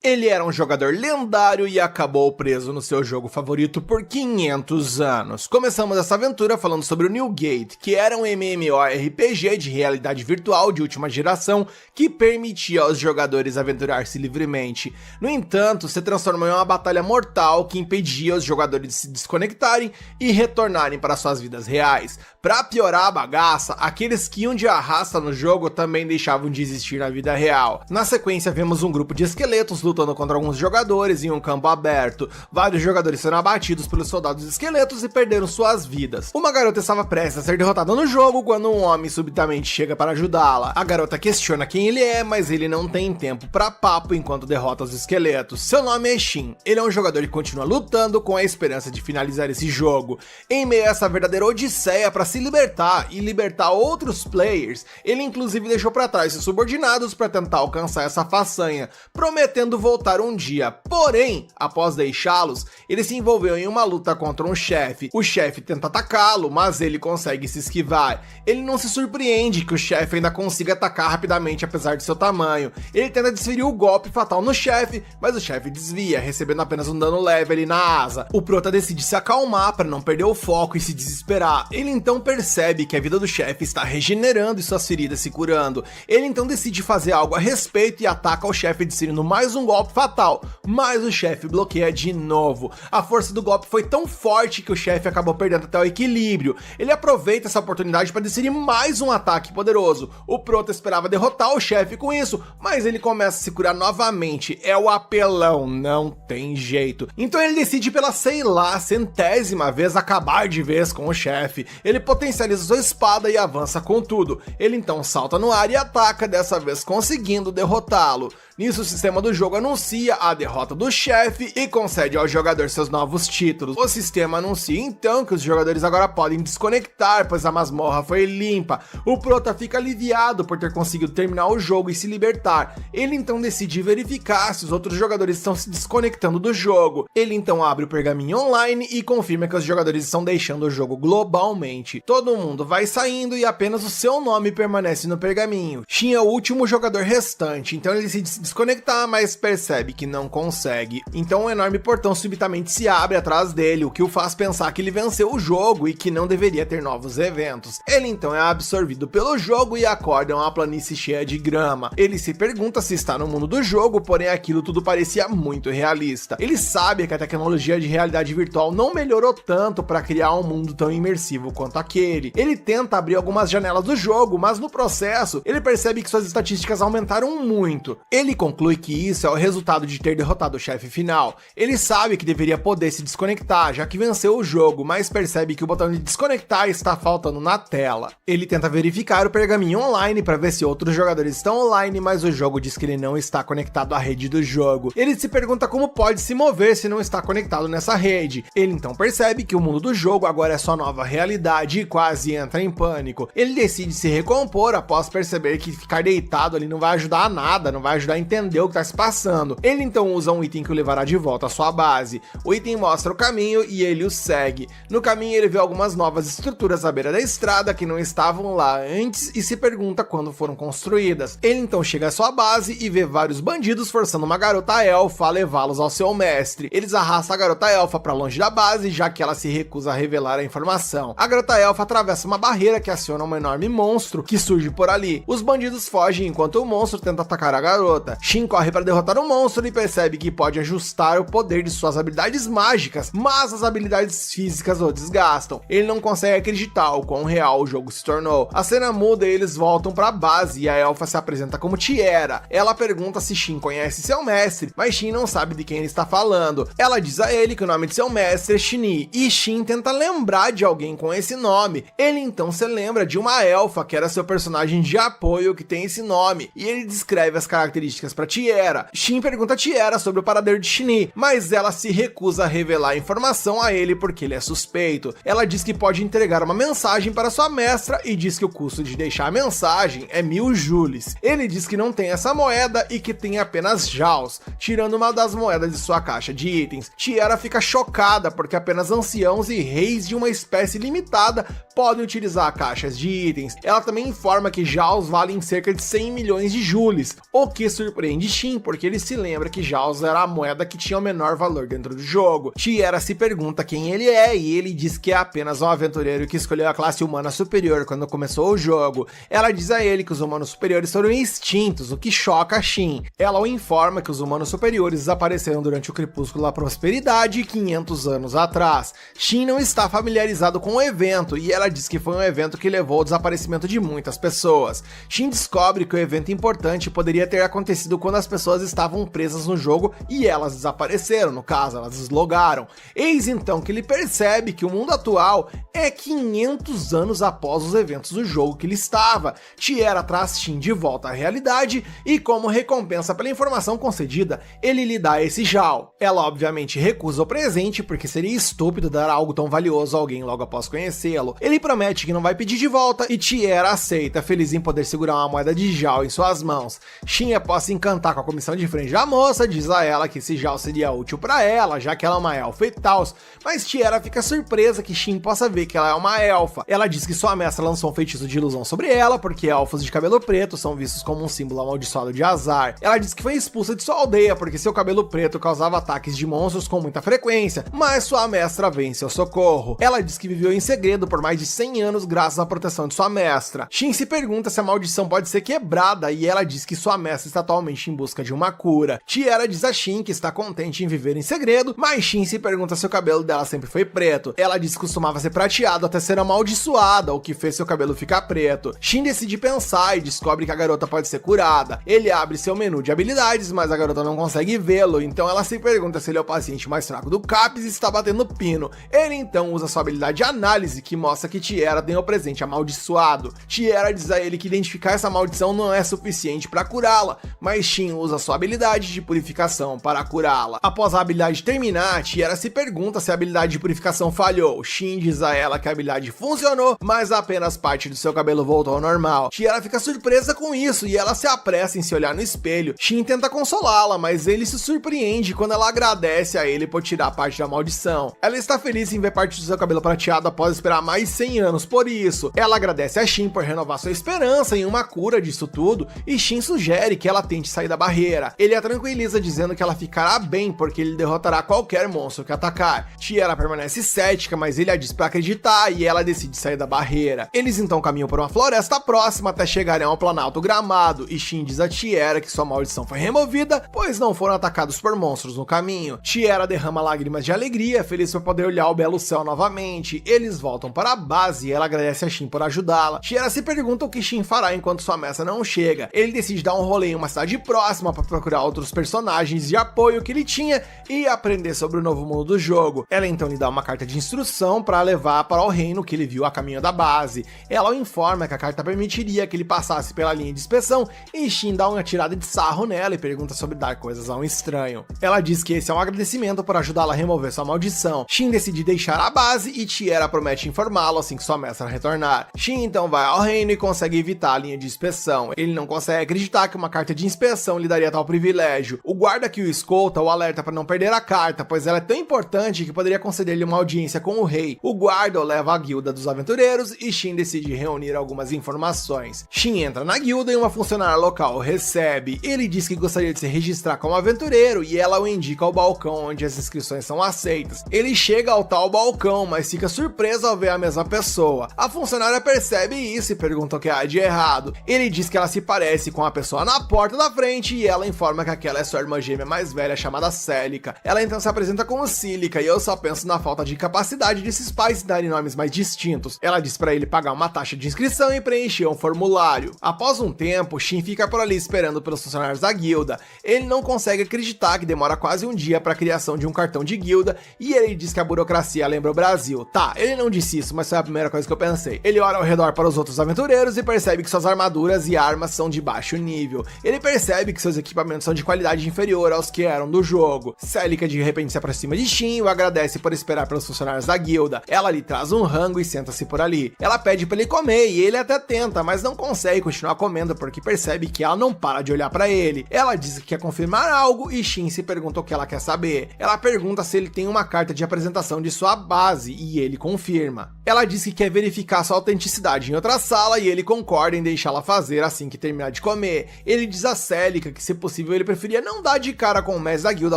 Ele era um jogador lendário e acabou preso no seu jogo favorito por 500 anos. Começamos essa aventura falando sobre o New Gate, que era um MMORPG de realidade virtual de última geração que permitia aos jogadores aventurar-se livremente. No entanto, se transformou em uma batalha mortal que impedia os jogadores de se desconectarem e retornarem para suas vidas reais. Para piorar a bagaça, aqueles que iam de arrasta no jogo também deixavam de existir na vida real. Na sequência, vemos um grupo de esqueletos lutando contra alguns jogadores em um campo aberto. Vários jogadores foram abatidos pelos soldados esqueletos e perderam suas vidas. Uma garota estava prestes a ser derrotada no jogo quando um homem subitamente chega para ajudá-la. A garota questiona quem ele é, mas ele não tem tempo para papo enquanto derrota os esqueletos. Seu nome é Shin. Ele é um jogador que continua lutando com a esperança de finalizar esse jogo. Em meio a essa verdadeira odisseia para se libertar e libertar outros players, ele inclusive deixou para trás seus subordinados para tentar alcançar essa façanha, prometendo voltar um dia. Porém, após deixá-los, ele se envolveu em uma luta contra um chefe. O chefe tenta atacá-lo, mas ele consegue se esquivar. Ele não se surpreende que o chefe ainda consiga atacar rapidamente apesar de seu tamanho. Ele tenta desferir o golpe fatal no chefe, mas o chefe desvia, recebendo apenas um dano leve ali na asa. O prota decide se acalmar para não perder o foco e se desesperar. Ele então percebe que a vida do chefe está regenerando e suas feridas se curando. Ele então decide fazer algo a respeito e ataca o chefe desferindo mais um golpe fatal, mas o chefe bloqueia de novo. A força do golpe foi tão forte que o chefe acabou perdendo até o equilíbrio. Ele aproveita essa oportunidade para desferir mais um ataque poderoso. O prota esperava derrotar o chefe com isso, mas ele começa a se curar novamente. É o apelão, não tem jeito. Então ele decide pela, sei lá, centésima vez acabar de vez com o chefe. Ele potencializa sua espada e avança com tudo. Ele então salta no ar e ataca, dessa vez conseguindo derrotá-lo. Nisso, o sistema do jogo anuncia a derrota do chefe e concede ao jogador seus novos títulos. O sistema anuncia então que os jogadores agora podem desconectar, pois a masmorra foi limpa. O prota fica aliviado por ter conseguido terminar o jogo e se libertar. Ele então decide verificar se os outros jogadores estão se desconectando do jogo. Ele então abre o pergaminho online e confirma que os jogadores estão deixando o jogo globalmente. Todo mundo vai saindo e apenas o seu nome permanece no pergaminho. Shin é o último jogador restante, então ele decide se desconectar, mas percebe que não consegue. Então um enorme portão subitamente se abre atrás dele, o que o faz pensar que ele venceu o jogo e que não deveria ter novos eventos. Ele então é absorvido pelo jogo e acorda em uma planície cheia de grama. Ele se pergunta se está no mundo do jogo, porém aquilo tudo parecia muito realista. Ele sabe que a tecnologia de realidade virtual não melhorou tanto para criar um mundo tão imersivo quanto aquele. Ele tenta abrir algumas janelas do jogo, mas no processo ele percebe que suas estatísticas aumentaram muito. Ele conclui que isso é o resultado de ter derrotado o chefe final. Ele sabe que deveria poder se desconectar, já que venceu o jogo, mas percebe que o botão de desconectar está faltando na tela. Ele tenta verificar o pergaminho online para ver se outros jogadores estão online, mas o jogo diz que ele não está conectado à rede do jogo. Ele se pergunta como pode se mover se não está conectado nessa rede. Ele então percebe que o mundo do jogo agora é sua nova realidade e quase entra em pânico. Ele decide se recompor após perceber que ficar deitado ali não vai ajudar a nada, não vai ajudar a entender o que está se passando. Ele então usa um item que o levará de volta à sua base. O item mostra o caminho e ele o segue. No caminho ele vê algumas novas estruturas à beira da estrada que não estavam lá antes e se pergunta quando foram construídas. Ele então chega à sua base e vê vários bandidos forçando uma garota elfa a levá-los ao seu mestre. Eles arrastam a garota elfa para longe da base, já que ela se recusa a revelar a informação. A garota elfa atravessa uma barreira que aciona um enorme monstro que surge por ali. Os bandidos fogem enquanto o monstro tenta atacar a garota. Shin corre para derrotar o monstro e percebe que pode ajustar o poder de suas habilidades mágicas, mas as habilidades físicas o desgastam. Ele não consegue acreditar o quão real o jogo se tornou. A cena muda e eles voltam para a base e a elfa se apresenta como Tiera. Ela pergunta se Shin conhece seu mestre, mas Shin não sabe de quem ele está falando. Ela diz a ele que o nome de seu mestre é Shini, e Shin tenta lembrar de alguém com esse nome. Ele então se lembra de uma elfa que era seu personagem de apoio que tem esse nome, e ele descreve as características para Tiera. Shin pergunta a Tiera sobre o paradeiro de Shini, mas ela se recusa a revelar a informação a ele porque ele é suspeito. Ela diz que pode entregar uma mensagem para sua mestra e diz que o custo de deixar a mensagem é 1000 jules. Ele diz que não tem essa moeda e que tem apenas Jaws, tirando uma das moedas de sua caixa de itens. Tiera fica chocada porque apenas anciãos e reis de uma espécie limitada podem utilizar caixas de itens. Ela também informa que Jaws valem cerca de 100 milhões de jules, o que surpreende surpreende Shin porque ele se lembra que Jaws era a moeda que tinha o menor valor dentro do jogo. Tiera se pergunta quem ele é e ele diz que é apenas um aventureiro que escolheu a classe humana superior quando começou o jogo. Ela diz a ele que os humanos superiores foram extintos, o que choca Shin. Ela o informa que os humanos superiores desapareceram durante o crepúsculo da prosperidade 500 anos atrás. Shin não está familiarizado com o evento e ela diz que foi um evento que levou ao desaparecimento de muitas pessoas. Shin descobre que o evento importante poderia ter acontecido quando as pessoas estavam presas no jogo e elas desapareceram, no caso, elas deslogaram. Eis então que ele percebe que o mundo atual é 500 anos após os eventos do jogo que ele estava. Tiera traz Shin de volta à realidade e, como recompensa pela informação concedida, ele lhe dá esse Jao. Ela obviamente recusa o presente porque seria estúpido dar algo tão valioso a alguém logo após conhecê-lo. Ele promete que não vai pedir de volta e Tiera aceita, feliz em poder segurar uma moeda de Jao em suas mãos. Shin, após se encantar com a comissão de frente da moça, diz a ela que esse Jao seria útil para ela, já que ela é uma elfa e tal, mas Tiera fica surpresa que Shin possa ver que ela é uma elfa. Ela diz que sua mestra lançou um feitiço de ilusão sobre ela, porque elfos de cabelo preto são vistos como um símbolo amaldiçoado de azar. Ela diz que foi expulsa de sua aldeia porque seu cabelo preto causava ataques de monstros com muita frequência, mas sua mestra vem em seu socorro. Ela diz que viveu em segredo por mais de 100 anos graças à proteção de sua mestra. Shin se pergunta se a maldição pode ser quebrada e ela diz que sua mestra está atualmente em busca de uma cura. Tiera diz a Shin que está contente em viver em segredo, mas Shin se pergunta se o cabelo dela sempre foi preto. Ela diz que costumava ser prateado até ser amaldiçoada, o que fez seu cabelo ficar preto. Shin decide pensar e descobre que a garota pode ser curada. Ele abre seu menu de habilidades, mas a garota não consegue vê-lo, então ela se pergunta se ele é o paciente mais fraco do CAPS e está batendo pino. Ele então usa sua habilidade de análise, que mostra que Tiera tem o presente amaldiçoado. Tiera diz a ele que identificar essa maldição não é suficiente para curá-la, mas Shin usa sua habilidade de purificação para curá-la. Após a habilidade terminar, Tiera se pergunta se a habilidade de purificação falhou. Shin diz a ela que a habilidade funcionou, mas apenas parte do seu cabelo voltou ao normal. Tiera fica surpresa com isso e ela se apressa em se olhar no espelho. Shin tenta consolá-la, mas ele se surpreende quando ela agradece a ele por tirar parte da maldição. Ela está feliz em ver parte do seu cabelo prateado após esperar mais 100 anos por isso. Ela agradece a Shin por renovar sua esperança em uma cura disso tudo e Shin sugere que ela tente sair da barreira. Ele a tranquiliza dizendo que ela ficará bem porque ele derrotará qualquer monstro que atacar. Tiera permanece cética, mas ele a diz para acreditar e ela decide sair da barreira. Eles então caminham por uma floresta próxima até chegarem ao Planalto Gramado e Shin diz a Tiera que sua maldição foi removida, pois não foram atacados por monstros no caminho. Tiera derrama lágrimas de alegria, feliz por poder olhar o belo céu novamente. Eles voltam para a base e ela agradece a Shin por ajudá-la. Tiera se pergunta o que Shin fará enquanto sua mestra não chega. Ele decide dar um rolê em uma cidade próxima para procurar outros personagens de apoio que ele tinha e aprender sobre o novo mundo do jogo. Ela então lhe dá uma carta de instrução para levar para o reino que ele viu a caminho da base. Ela o informa que a carta permitiria que ele passasse pela linha de inspeção e Shin dá uma tirada de sarro nela e pergunta sobre dar coisas a um estranho. Ela diz que esse é um agradecimento por ajudá-la a remover sua maldição. Shin decide deixar a base e Tiera promete informá-lo assim que sua mestra retornar. Shin então vai ao reino e consegue evitar a linha de inspeção. Ele não consegue acreditar que uma carta de inspeção lhe daria tal privilégio. O guarda que o escolta o alerta para não perder a carta, pois ela é tão importante que poderia conceder-lhe uma audiência com o rei. O guarda o leva à guilda dos aventureiros e Shin decide reunir algumas informações. Shin entra na guilda e uma funcionária local o recebe. Ele diz que gostaria de se registrar como aventureiro e ela o indica ao balcão onde as inscrições são aceitas. Ele chega ao tal balcão, mas fica surpreso ao ver a mesma pessoa. A funcionária percebe isso e pergunta o que há de errado. Ele diz que ela se parece com a pessoa na porta da frente e ela informa que aquela é sua irmã gêmea mais velha chamada Celica. Ela então se apresenta como Cílica e eu só penso na falta de capacidade desses pais darem nomes mais distintos. Ela diz para ele pagar uma taxa de inscrição e preencher um formulário. Após um tempo, Shin fica por ali esperando pelos funcionários da guilda. Ele não consegue acreditar que demora quase um dia para a criação de um cartão de guilda e ele diz que a burocracia lembra o Brasil. Tá, ele não disse isso, mas foi a primeira coisa que eu pensei. Ele olha ao redor para os outros aventureiros e percebe que suas armaduras e armas são de baixo nível. Ele percebe que seus equipamentos são de qualidade inferior aos que eram do jogo. Celica de repente se aproxima de Shin e o agradece por esperar pelos funcionários da guilda. Ela lhe traz um rango e senta-se por ali. Ela pede para ele comer e ele até tenta, mas não consegue continuar comendo porque percebe que ela não para de olhar para ele. Ela diz que quer confirmar algo e Shin se pergunta o que ela quer saber. Ela pergunta se ele tem uma carta de apresentação de sua base e ele confirma. Ela diz que quer verificar sua autenticidade em outra sala e ele concorda em deixá-la fazer assim que terminar de comer. Ele diz a Celica que, se possível, ele preferia não dar de cara com o mestre da guilda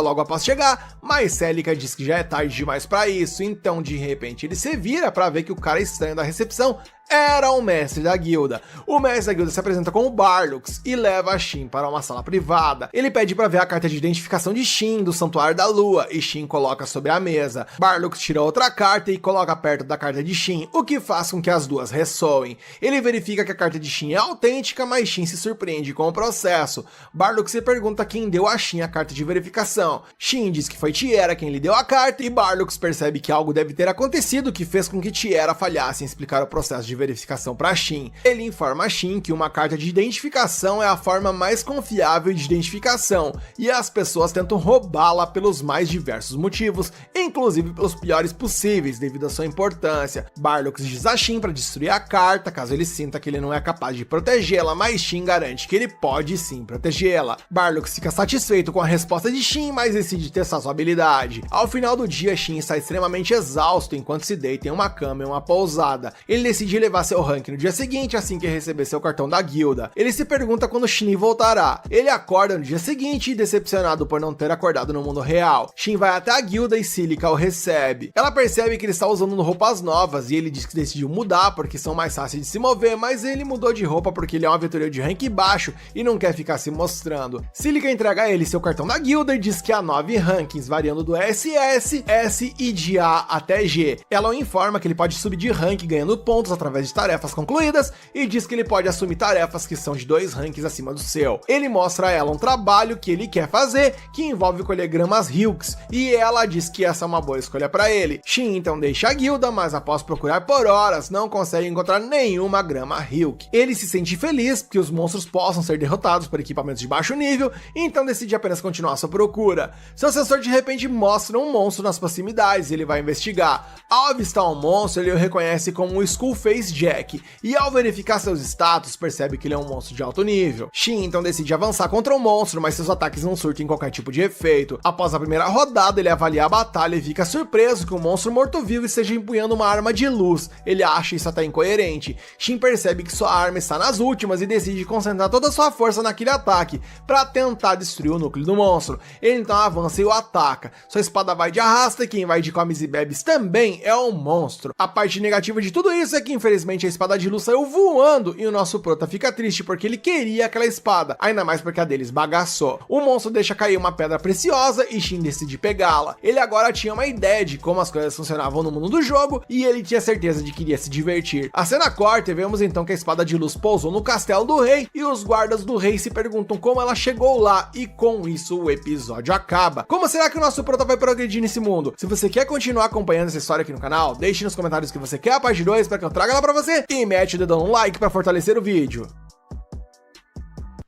logo após chegar, mas Celica diz que já é tarde demais pra isso, então de repente ele se vira pra ver que o cara estranho da recepção era o mestre da guilda. O mestre da guilda se apresenta como Barlux e leva Shin para uma sala privada. Ele pede para ver a carta de identificação de Shin do Santuário da Lua e Shin coloca sobre a mesa. Barlux tira outra carta e coloca perto da carta de Shin, o que faz com que as duas ressoem. Ele verifica que a carta de Shin é autêntica, mas Shin se surpreende com o processo. Barlux se pergunta quem deu a Shin a carta de verificação. Shin diz que foi Tiera quem lhe deu a carta e Barlux percebe que algo deve ter acontecido que fez com que Tiera falhasse em explicar o processo de verificação para Shin. Ele informa a Shin que uma carta de identificação é a forma mais confiável de identificação e as pessoas tentam roubá-la pelos mais diversos motivos, inclusive pelos piores possíveis devido à sua importância. Barlux diz a Shin para destruir a carta caso ele sinta que ele não é capaz de protegê-la, mas Shin garante que ele pode sim protegê-la. Barlux fica satisfeito com a resposta de Shin, mas decide testar sua habilidade. Ao final do dia, Shin está extremamente exausto enquanto se deita em uma cama em uma pousada. Ele decide levar seu rank no dia seguinte assim que receber seu cartão da guilda. Ele se pergunta quando Shin voltará. Ele acorda no dia seguinte, decepcionado por não ter acordado no mundo real. Shin vai até a guilda e Celica o recebe. Ela percebe que ele está usando roupas novas e ele diz que decidiu mudar porque são mais fáceis de se mover, mas ele mudou de roupa porque ele é um aventureiro de rank baixo e não quer ficar se mostrando. Celica entrega a ele seu cartão da guilda e diz que há 9 rankings, variando do SS, S e de A até G. Ela o informa que ele pode subir de rank ganhando pontos através de tarefas concluídas e diz que ele pode assumir tarefas que são de 2 rankings acima do seu. Ele mostra a ela um trabalho que ele quer fazer, que envolve colher gramas Hilks, e ela diz que essa é uma boa escolha para ele. Shin então deixa a guilda, mas após procurar por horas, não consegue encontrar nenhuma grama Hilk. Ele se sente feliz que os monstros possam ser derrotados por equipamentos de baixo nível, então decide apenas continuar sua procura. Seu sensor de repente mostra um monstro nas proximidades e ele vai investigar. Ao avistar um monstro, ele o reconhece como o Skullface Jack, e ao verificar seus status, percebe que ele é um monstro de alto nível. Shin então decide avançar contra o monstro, mas seus ataques não surtem qualquer tipo de efeito. Após a primeira rodada, ele avalia a batalha e fica surpreso que o monstro morto-vivo esteja empunhando uma arma de luz. Ele acha isso até incoerente. Shin percebe que sua arma está nas últimas e decide concentrar toda a sua força naquele ataque, para tentar destruir o núcleo do monstro. Ele então avança e o ataca. Sua espada vai de arrasta e quem vai de comes e bebes também é um monstro. A parte negativa de tudo isso é que infelizmente a espada de luz saiu voando e o nosso prota fica triste porque ele queria aquela espada, ainda mais porque a dele esbagaçou. O monstro deixa cair uma pedra preciosa e Shin decide pegá-la. Ele agora tinha uma ideia de como as coisas funcionavam no mundo do jogo e ele tinha certeza de que iria se divertir. A cena corta e vemos então que a espada de luz pousou no castelo do rei e os guardas do rei se perguntam como ela chegou lá, e com isso o episódio acaba. Como será que o nosso prota vai progredir nesse mundo? Se você quer continuar acompanhando essa história aqui no canal, deixe nos comentários que você quer a parte 2 para que eu traga ela pra você e mete o dedão no like para fortalecer o vídeo.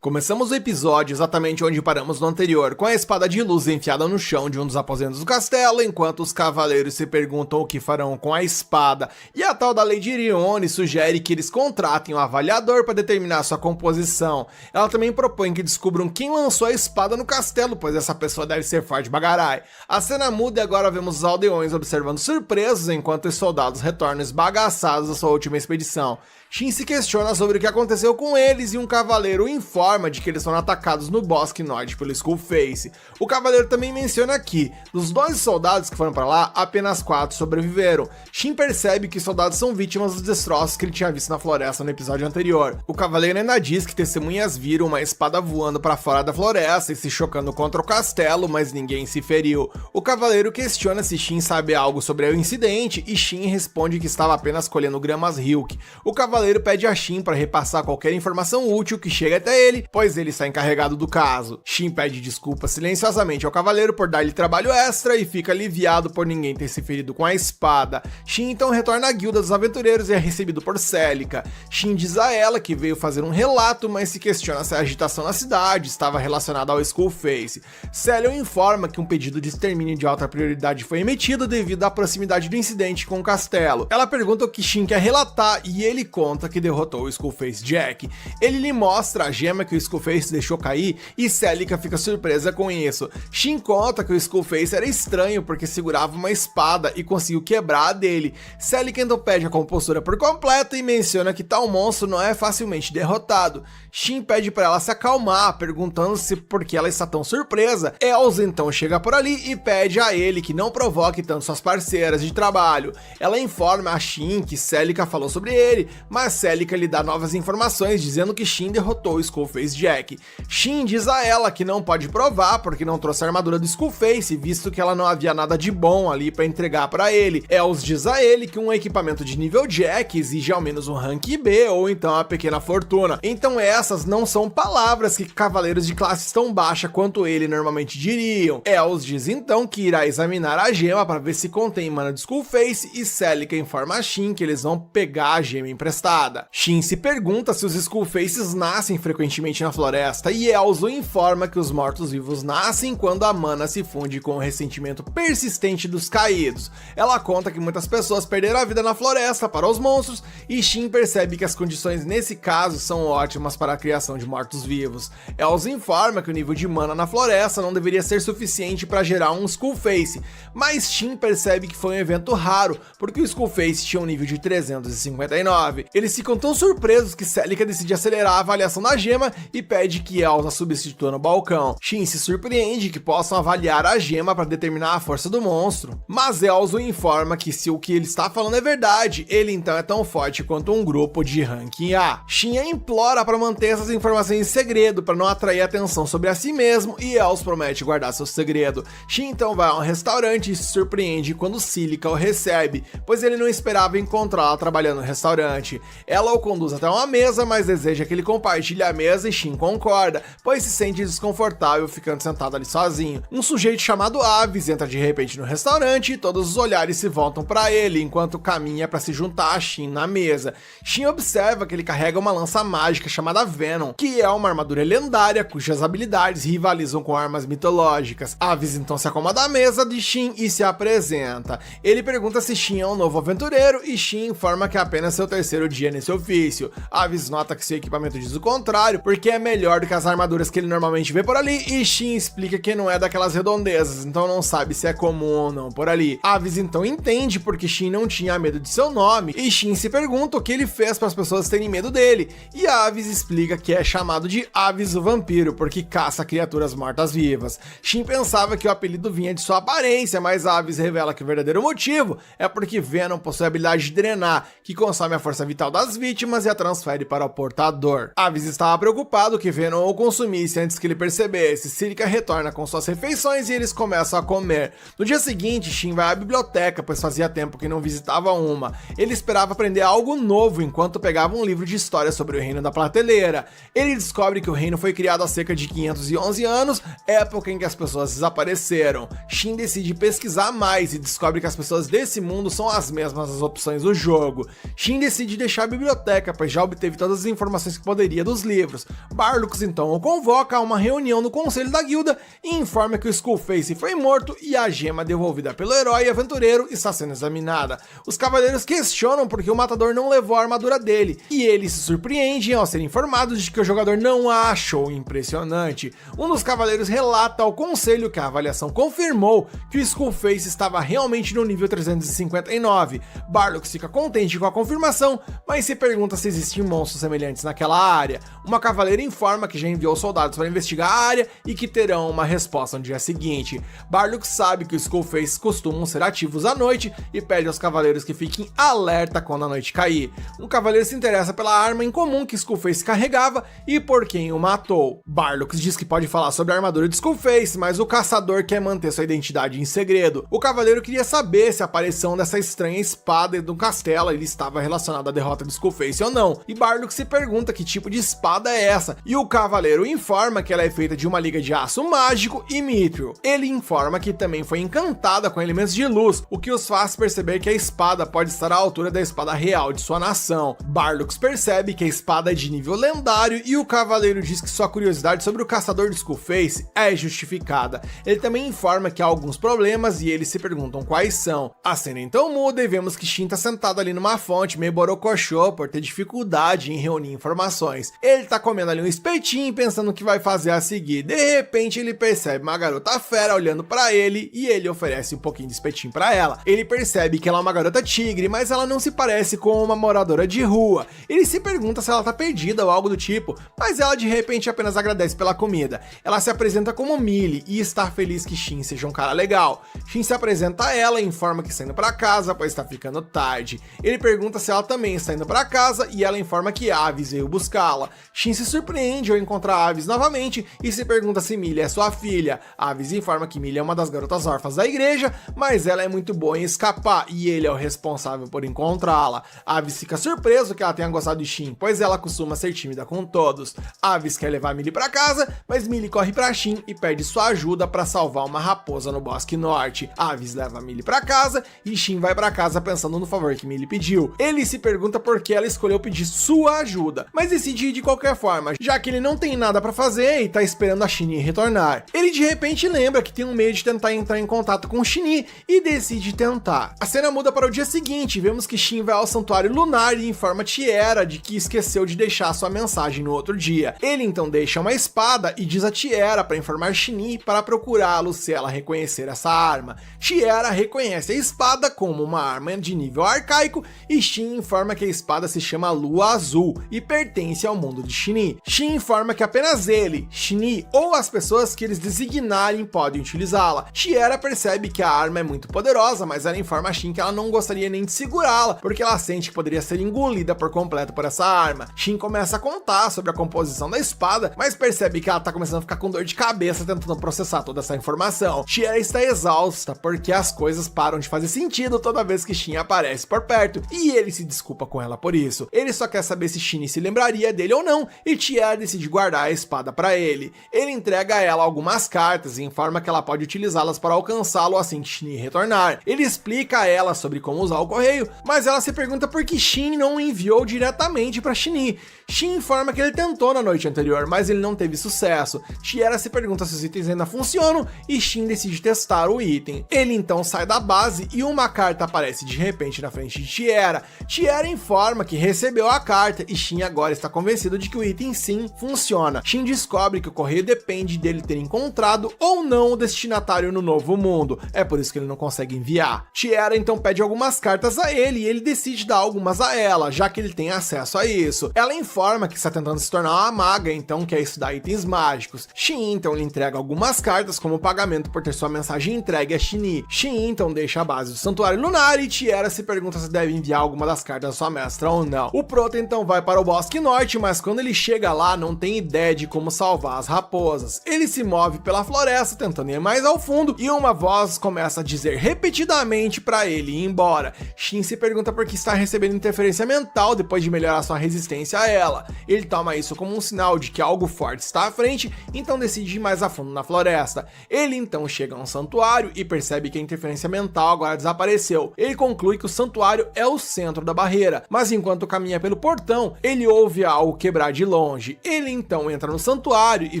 Começamos o episódio exatamente onde paramos no anterior, com a espada de luz enfiada no chão de um dos aposentos do castelo, enquanto os cavaleiros se perguntam o que farão com a espada, e a tal da Lady Irione sugere que eles contratem um avaliador para determinar sua composição. Ela também propõe que descubram quem lançou a espada no castelo, pois essa pessoa deve ser forte bagarai. A cena muda e agora vemos os aldeões observando surpresos enquanto os soldados retornam esbagaçados da sua última expedição. Shin se questiona sobre o que aconteceu com eles e um cavaleiro informa de que eles foram atacados no bosque norte pelo Skullface. O cavaleiro também menciona que, dos 12 soldados que foram para lá, apenas 4 sobreviveram. Shin percebe que os soldados são vítimas dos destroços que ele tinha visto na floresta no episódio anterior. O cavaleiro ainda diz que testemunhas viram uma espada voando para fora da floresta e se chocando contra o castelo, mas ninguém se feriu. O cavaleiro questiona se Shin sabe algo sobre o incidente e Shin responde que estava apenas colhendo gramas Hilk. O cavaleiro pede a Shin para repassar qualquer informação útil que chegue até ele, pois ele está encarregado do caso. Shin pede desculpas silenciosamente ao cavaleiro por dar-lhe trabalho extra e fica aliviado por ninguém ter se ferido com a espada. Shin então retorna à guilda dos aventureiros e é recebido por Celica. Shin diz a ela que veio fazer um relato, mas se questiona se a agitação na cidade estava relacionada ao Skullface. Celia informa que um pedido de extermínio de alta prioridade foi emitido devido à proximidade do incidente com o castelo. Ela pergunta o que Shin quer relatar e ele conta conta que derrotou o Skullface Jack. Ele lhe mostra a gema que o Skullface deixou cair e Celica fica surpresa com isso. Shin conta que o Skullface era estranho porque segurava uma espada e conseguiu quebrar a dele. Celica então pede a compostura por completo e menciona que tal monstro não é facilmente derrotado. Shin pede para ela se acalmar, perguntando-se por que ela está tão surpresa. Els então chega por ali e pede a ele que não provoque tanto suas parceiras de trabalho. Ela informa a Shin que Celica falou sobre ele, mas Celica lhe dá novas informações dizendo que Shin derrotou o Skullface Jack. Shin diz a ela que não pode provar porque não trouxe a armadura do Skullface, visto que ela não havia nada de bom ali para entregar para ele. Els diz a ele que um equipamento de nível Jack exige ao menos um rank B ou então uma pequena fortuna. Então essas não são palavras que cavaleiros de classe tão baixa quanto ele normalmente diriam. Els diz então que irá examinar a gema para ver se contém mana de Skullface e Celica informa a Shin que eles vão pegar a gema emprestada. Shin se pergunta se os Skullfaces nascem frequentemente na floresta e Els o informa que os mortos-vivos nascem quando a mana se funde com o ressentimento persistente dos caídos. Ela conta que muitas pessoas perderam a vida na floresta para os monstros e Shin percebe que as condições nesse caso são ótimas para a criação de mortos-vivos. Els informa que o nível de mana na floresta não deveria ser suficiente para gerar um Skullface, mas Shin percebe que foi um evento raro, porque o Skullface tinha um nível de 359. Eles ficam tão surpresos que Celica decide acelerar a avaliação da gema e pede que Els a substitua no balcão. Shin se surpreende que possam avaliar a gema para determinar a força do monstro, mas Els o informa que se o que ele está falando é verdade, ele então é tão forte quanto um grupo de ranking A. Shin a implora para manter essas informações em segredo para não atrair atenção sobre a si mesmo e Els promete guardar seu segredo. Shin então vai a um restaurante e se surpreende quando Celica o recebe, pois ele não esperava encontrá-la trabalhando no restaurante. Ela o conduz até uma mesa, mas deseja que ele compartilhe a mesa e Shin concorda, pois se sente desconfortável ficando sentado ali sozinho. Um sujeito chamado Avis entra de repente no restaurante e todos os olhares se voltam para ele enquanto caminha para se juntar a Shin na mesa. Shin observa que ele carrega uma lança mágica chamada Venom, que é uma armadura lendária cujas habilidades rivalizam com armas mitológicas. Avis então se acomoda à mesa de Shin e se apresenta. Ele pergunta se Shin é um novo aventureiro e Shin informa que é apenas seu terceiro dia nesse ofício. Avis nota que seu equipamento diz o contrário, porque é melhor do que as armaduras que ele normalmente vê por ali, e Shin explica que não é daquelas redondezas, então não sabe se é comum ou não por ali. Avis então entende porque Shin não tinha medo de seu nome, e Shin se pergunta o que ele fez para as pessoas terem medo dele, e Avis explica que é chamado de Avis o Vampiro, porque caça criaturas mortas-vivas. Shin pensava que o apelido vinha de sua aparência, mas Avis revela que o verdadeiro motivo é porque Venom possui a habilidade de drenar, que consome a força vital das vítimas e a transfere para o portador. Avis estava preocupado que Venom o consumisse antes que ele percebesse. Celica retorna com suas refeições e eles começam a comer. No dia seguinte, Shin vai à biblioteca, pois fazia tempo que não visitava uma. Ele esperava aprender algo novo enquanto pegava um livro de história sobre o Reino da Prateleira. Ele descobre que o reino foi criado há cerca de 511 anos, época em que as pessoas desapareceram. Shin decide pesquisar mais e descobre que as pessoas desse mundo são as mesmas das opções do jogo. Shin decide deixar a biblioteca, pois já obteve todas as informações que poderia dos livros. Barlux então o convoca a uma reunião no conselho da guilda e informa que o Skullface foi morto e a gema devolvida pelo herói aventureiro está sendo examinada. Os cavaleiros questionam porque o matador não levou a armadura dele, e eles se surpreendem ao serem informados de que o jogador não a achou impressionante. Um dos cavaleiros relata ao conselho que a avaliação confirmou que o Skullface estava realmente no nível 359. Barlux fica contente com a confirmação, mas se pergunta se existiam monstros semelhantes naquela área. Uma cavaleira informa que já enviou soldados para investigar a área e que terão uma resposta no dia seguinte. Barlux sabe que os Skullfaces costumam ser ativos à noite e pede aos cavaleiros que fiquem alerta quando a noite cair. Um cavaleiro se interessa pela arma em comum que Skullface carregava e por quem o matou. Barlux diz que pode falar sobre a armadura de Skullface, mas o caçador quer manter sua identidade em segredo. O cavaleiro queria saber se a aparição dessa estranha espada do castelo ele estava relacionada à derrota de Skullface ou não, e Barlux se pergunta que tipo de espada é essa, e o cavaleiro informa que ela é feita de uma liga de aço mágico e mithril. Ele informa que também foi encantada com elementos de luz, o que os faz perceber que a espada pode estar à altura da espada real de sua nação. Barlux percebe que a espada é de nível lendário e o cavaleiro diz que sua curiosidade sobre o caçador de Skullface é justificada. Ele também informa que há alguns problemas e eles se perguntam quais são. A cena então muda e vemos que Shin tá sentado ali numa fonte, meio borocochô, relaxou por ter dificuldade em reunir informações. Ele tá comendo ali um espetinho pensando o que vai fazer a seguir. De repente ele percebe uma garota fera olhando pra ele e ele oferece um pouquinho de espetinho pra ela. Ele percebe que ela é uma garota tigre, mas ela não se parece com uma moradora de rua. Ele se pergunta se ela tá perdida ou algo do tipo, mas ela de repente apenas agradece pela comida. Ela se apresenta como Millie e está feliz que Shin seja um cara legal. Shin se apresenta a ela e informa que está indo pra casa, pois está ficando tarde. Ele pergunta se ela também está indo pra casa e ela informa que Avis veio buscá-la. Shin se surpreende ao encontrar Avis novamente e se pergunta se Millie é sua filha. Avis informa que Millie é uma das garotas órfãs da igreja, mas ela é muito boa em escapar e ele é o responsável por encontrá-la. Avis fica surpreso que ela tenha gostado de Shin, pois ela costuma ser tímida com todos. Avis quer levar Millie pra casa, mas Millie corre pra Shin e pede sua ajuda para salvar uma raposa no Bosque Norte. Avis leva Millie pra casa e Shin vai pra casa pensando no favor que Millie pediu. Ele se pergunta por que ela escolheu pedir sua ajuda, mas decide ir de qualquer forma, já que ele não tem nada pra fazer e tá esperando a Shin retornar. Ele de repente lembra que tem um meio de tentar entrar em contato com Shin e decide tentar. A cena muda para o dia seguinte, vemos que Shin vai ao santuário lunar e informa Tiera de que esqueceu de deixar sua mensagem no outro dia. Ele então deixa uma espada e diz a Tiera para informar Shin para procurá-lo se ela reconhecer essa arma. Tiera reconhece a espada como uma arma de nível arcaico e Shin informa que a espada se chama Lua Azul e pertence ao mundo de Shin. Shin informa que apenas ele, Shin ou as pessoas que eles designarem podem utilizá-la. Tiera percebe que a arma é muito poderosa, mas ela informa a Shin que ela não gostaria nem de segurá-la, porque ela sente que poderia ser engolida por completo por essa arma. Shin começa a contar sobre a composição da espada, mas percebe que ela tá começando a ficar com dor de cabeça tentando processar toda essa informação. Tiera está exausta, porque as coisas param de fazer sentido toda vez que Shin aparece por perto, e ele se desculpa com ela por isso. Ele só quer saber se Shin se lembraria dele ou não, e Tiera decide guardar a espada para ele. Ele entrega a ela algumas cartas e informa que ela pode utilizá-las para alcançá-lo assim que Shin retornar. Ele explica a ela sobre como usar o correio, mas ela se pergunta por que Shin não o enviou diretamente para Shin. Shin informa que ele tentou na noite anterior, mas ele não teve sucesso. Tiera se pergunta se os itens ainda funcionam e Shin decide testar o item. Ele então sai da base e uma carta aparece de repente na frente de Tiera. Tiera informa que recebeu a carta e Shin agora está convencido de que o item sim funciona. Shin descobre que o correio depende dele ter encontrado ou não o destinatário no novo mundo. É por isso que ele não consegue enviar. Tiera então pede algumas cartas a ele e ele decide dar algumas a ela, já que ele tem acesso a isso. Ela informa que está tentando se tornar uma maga, então quer estudar itens mágicos. Shin então lhe entrega algumas cartas como pagamento por ter sua mensagem entregue a Shin. Shin então deixa a base do santuário lunar e Tiera se pergunta se deve enviar alguma das cartas à sua mestra ou não. O Prota então vai para o Bosque Norte, mas quando ele chega lá não tem ideia de como salvar as raposas. Ele se move pela floresta tentando ir mais ao fundo e uma voz começa a dizer repetidamente para ele ir embora. Shin se pergunta por que está recebendo interferência mental depois de melhorar sua resistência a ela. Ele toma isso como um sinal de que algo forte está à frente, então decide ir mais a fundo na floresta. Ele então chega a um santuário e percebe que a interferência mental agora desapareceu. Ele conclui que o santuário é o centro da barreira, mas enquanto caminha pelo portão, ele ouve algo quebrar de longe. Ele então entra no santuário e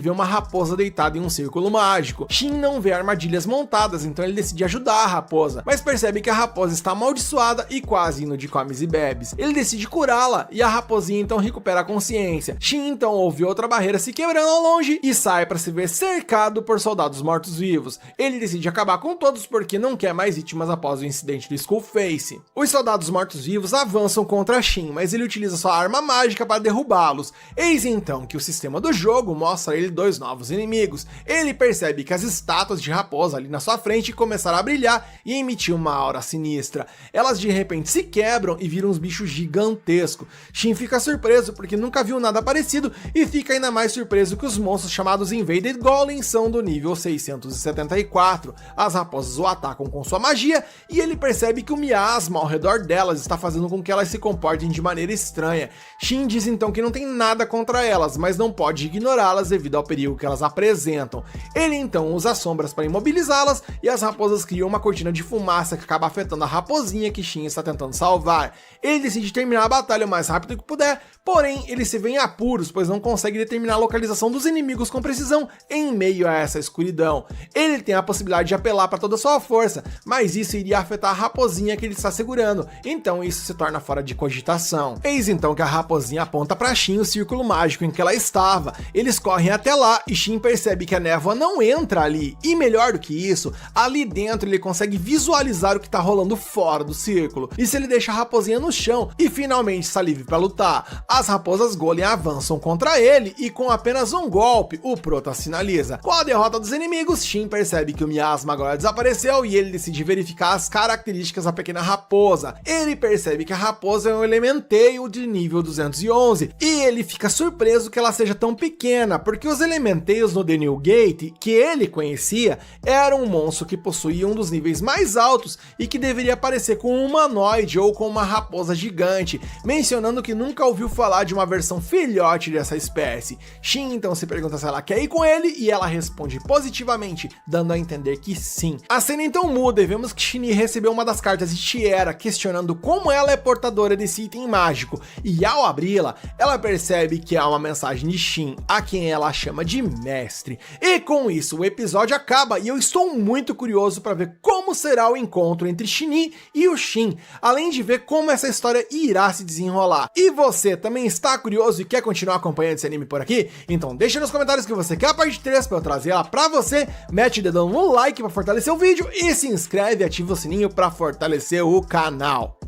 vê uma raposa deitada em um círculo mágico. Shin não vê armadilhas montadas, então ele decide ajudar a raposa, mas percebe que a raposa está amaldiçoada e quase indo de comes e bebes. Ele decide curá-la e a raposinha então recupera a consciência. Shin então ouve outra barreira se quebrando ao longe e sai para se ver cercado por soldados mortos-vivos. Ele decide acabar com todos porque não quer mais vítimas após o incidente do Skullface. Os soldados mortos-vivos avançam contra Shin, mas ele utiliza sua arma mágica para derrubá-los. Eis então que o sistema do jogo mostra a ele dois novos inimigos. Ele percebe que as estátuas de raposa ali na sua frente começaram a brilhar e emitir uma aura sinistra. Elas de repente se quebram e viram uns bichos gigantescos. Shin fica surpreso porque nunca viu nada parecido e fica ainda mais surpreso que os monstros chamados Invaded Golems são do nível 674. As raposas o atacam com sua magia e ele percebe que o miasma ao redor delas está fazendo com que elas se comportem de maneira estranha. Shin diz então que não tem nada contra elas, mas não pode ignorá-las devido ao perigo que elas apresentam. Ele então usa sombras para imobilizá-las e as raposas criam uma cortina de fumaça que acaba afetando a raposinha que Shin está tentando salvar. Ele decide terminar a batalha o mais rápido que puder, porém ele se vê em apuros, pois não consegue determinar a localização dos inimigos com precisão em meio a essa escuridão. Ele tem a possibilidade de apelar para toda a sua força, mas isso iria afetar a raposinha que ele está segurando, então isso se torna fora de de cogitação. Eis então que a raposinha aponta pra Shin o círculo mágico em que ela estava. Eles correm até lá e Shin percebe que a névoa não entra ali. E melhor do que isso, ali dentro ele consegue visualizar o que tá rolando fora do círculo. E se ele deixa a raposinha no chão e finalmente está livre para lutar, as raposas golem avançam contra ele e com apenas um golpe, o prota sinaliza. Com a derrota dos inimigos, Shin percebe que o miasma agora desapareceu e ele decide verificar as características da pequena raposa. Ele percebe que a raposa é um Elementeio de nível 211 e ele fica surpreso que ela seja tão pequena, porque os Elementeios no The New Gate, que ele conhecia, eram um monstro que possuía um dos níveis mais altos e que deveria parecer com um humanoide ou com uma raposa gigante, mencionando que nunca ouviu falar de uma versão filhote dessa espécie. Shin então se pergunta se ela quer ir com ele e ela responde positivamente, dando a entender que sim. A cena então muda e vemos que Shin recebeu uma das cartas de Tiera, questionando como ela é portadora desse item mágico, e ao abri-la, ela percebe que há uma mensagem de Shin, a quem ela chama de mestre. E com isso o episódio acaba e eu estou muito curioso para ver como será o encontro entre Shin e o Shin, além de ver como essa história irá se desenrolar. E você também está curioso e quer continuar acompanhando esse anime por aqui? Então deixa nos comentários que você quer a parte 3 para eu trazer ela para você, mete o dedão no like para fortalecer o vídeo e se inscreve e ativa o sininho para fortalecer o canal.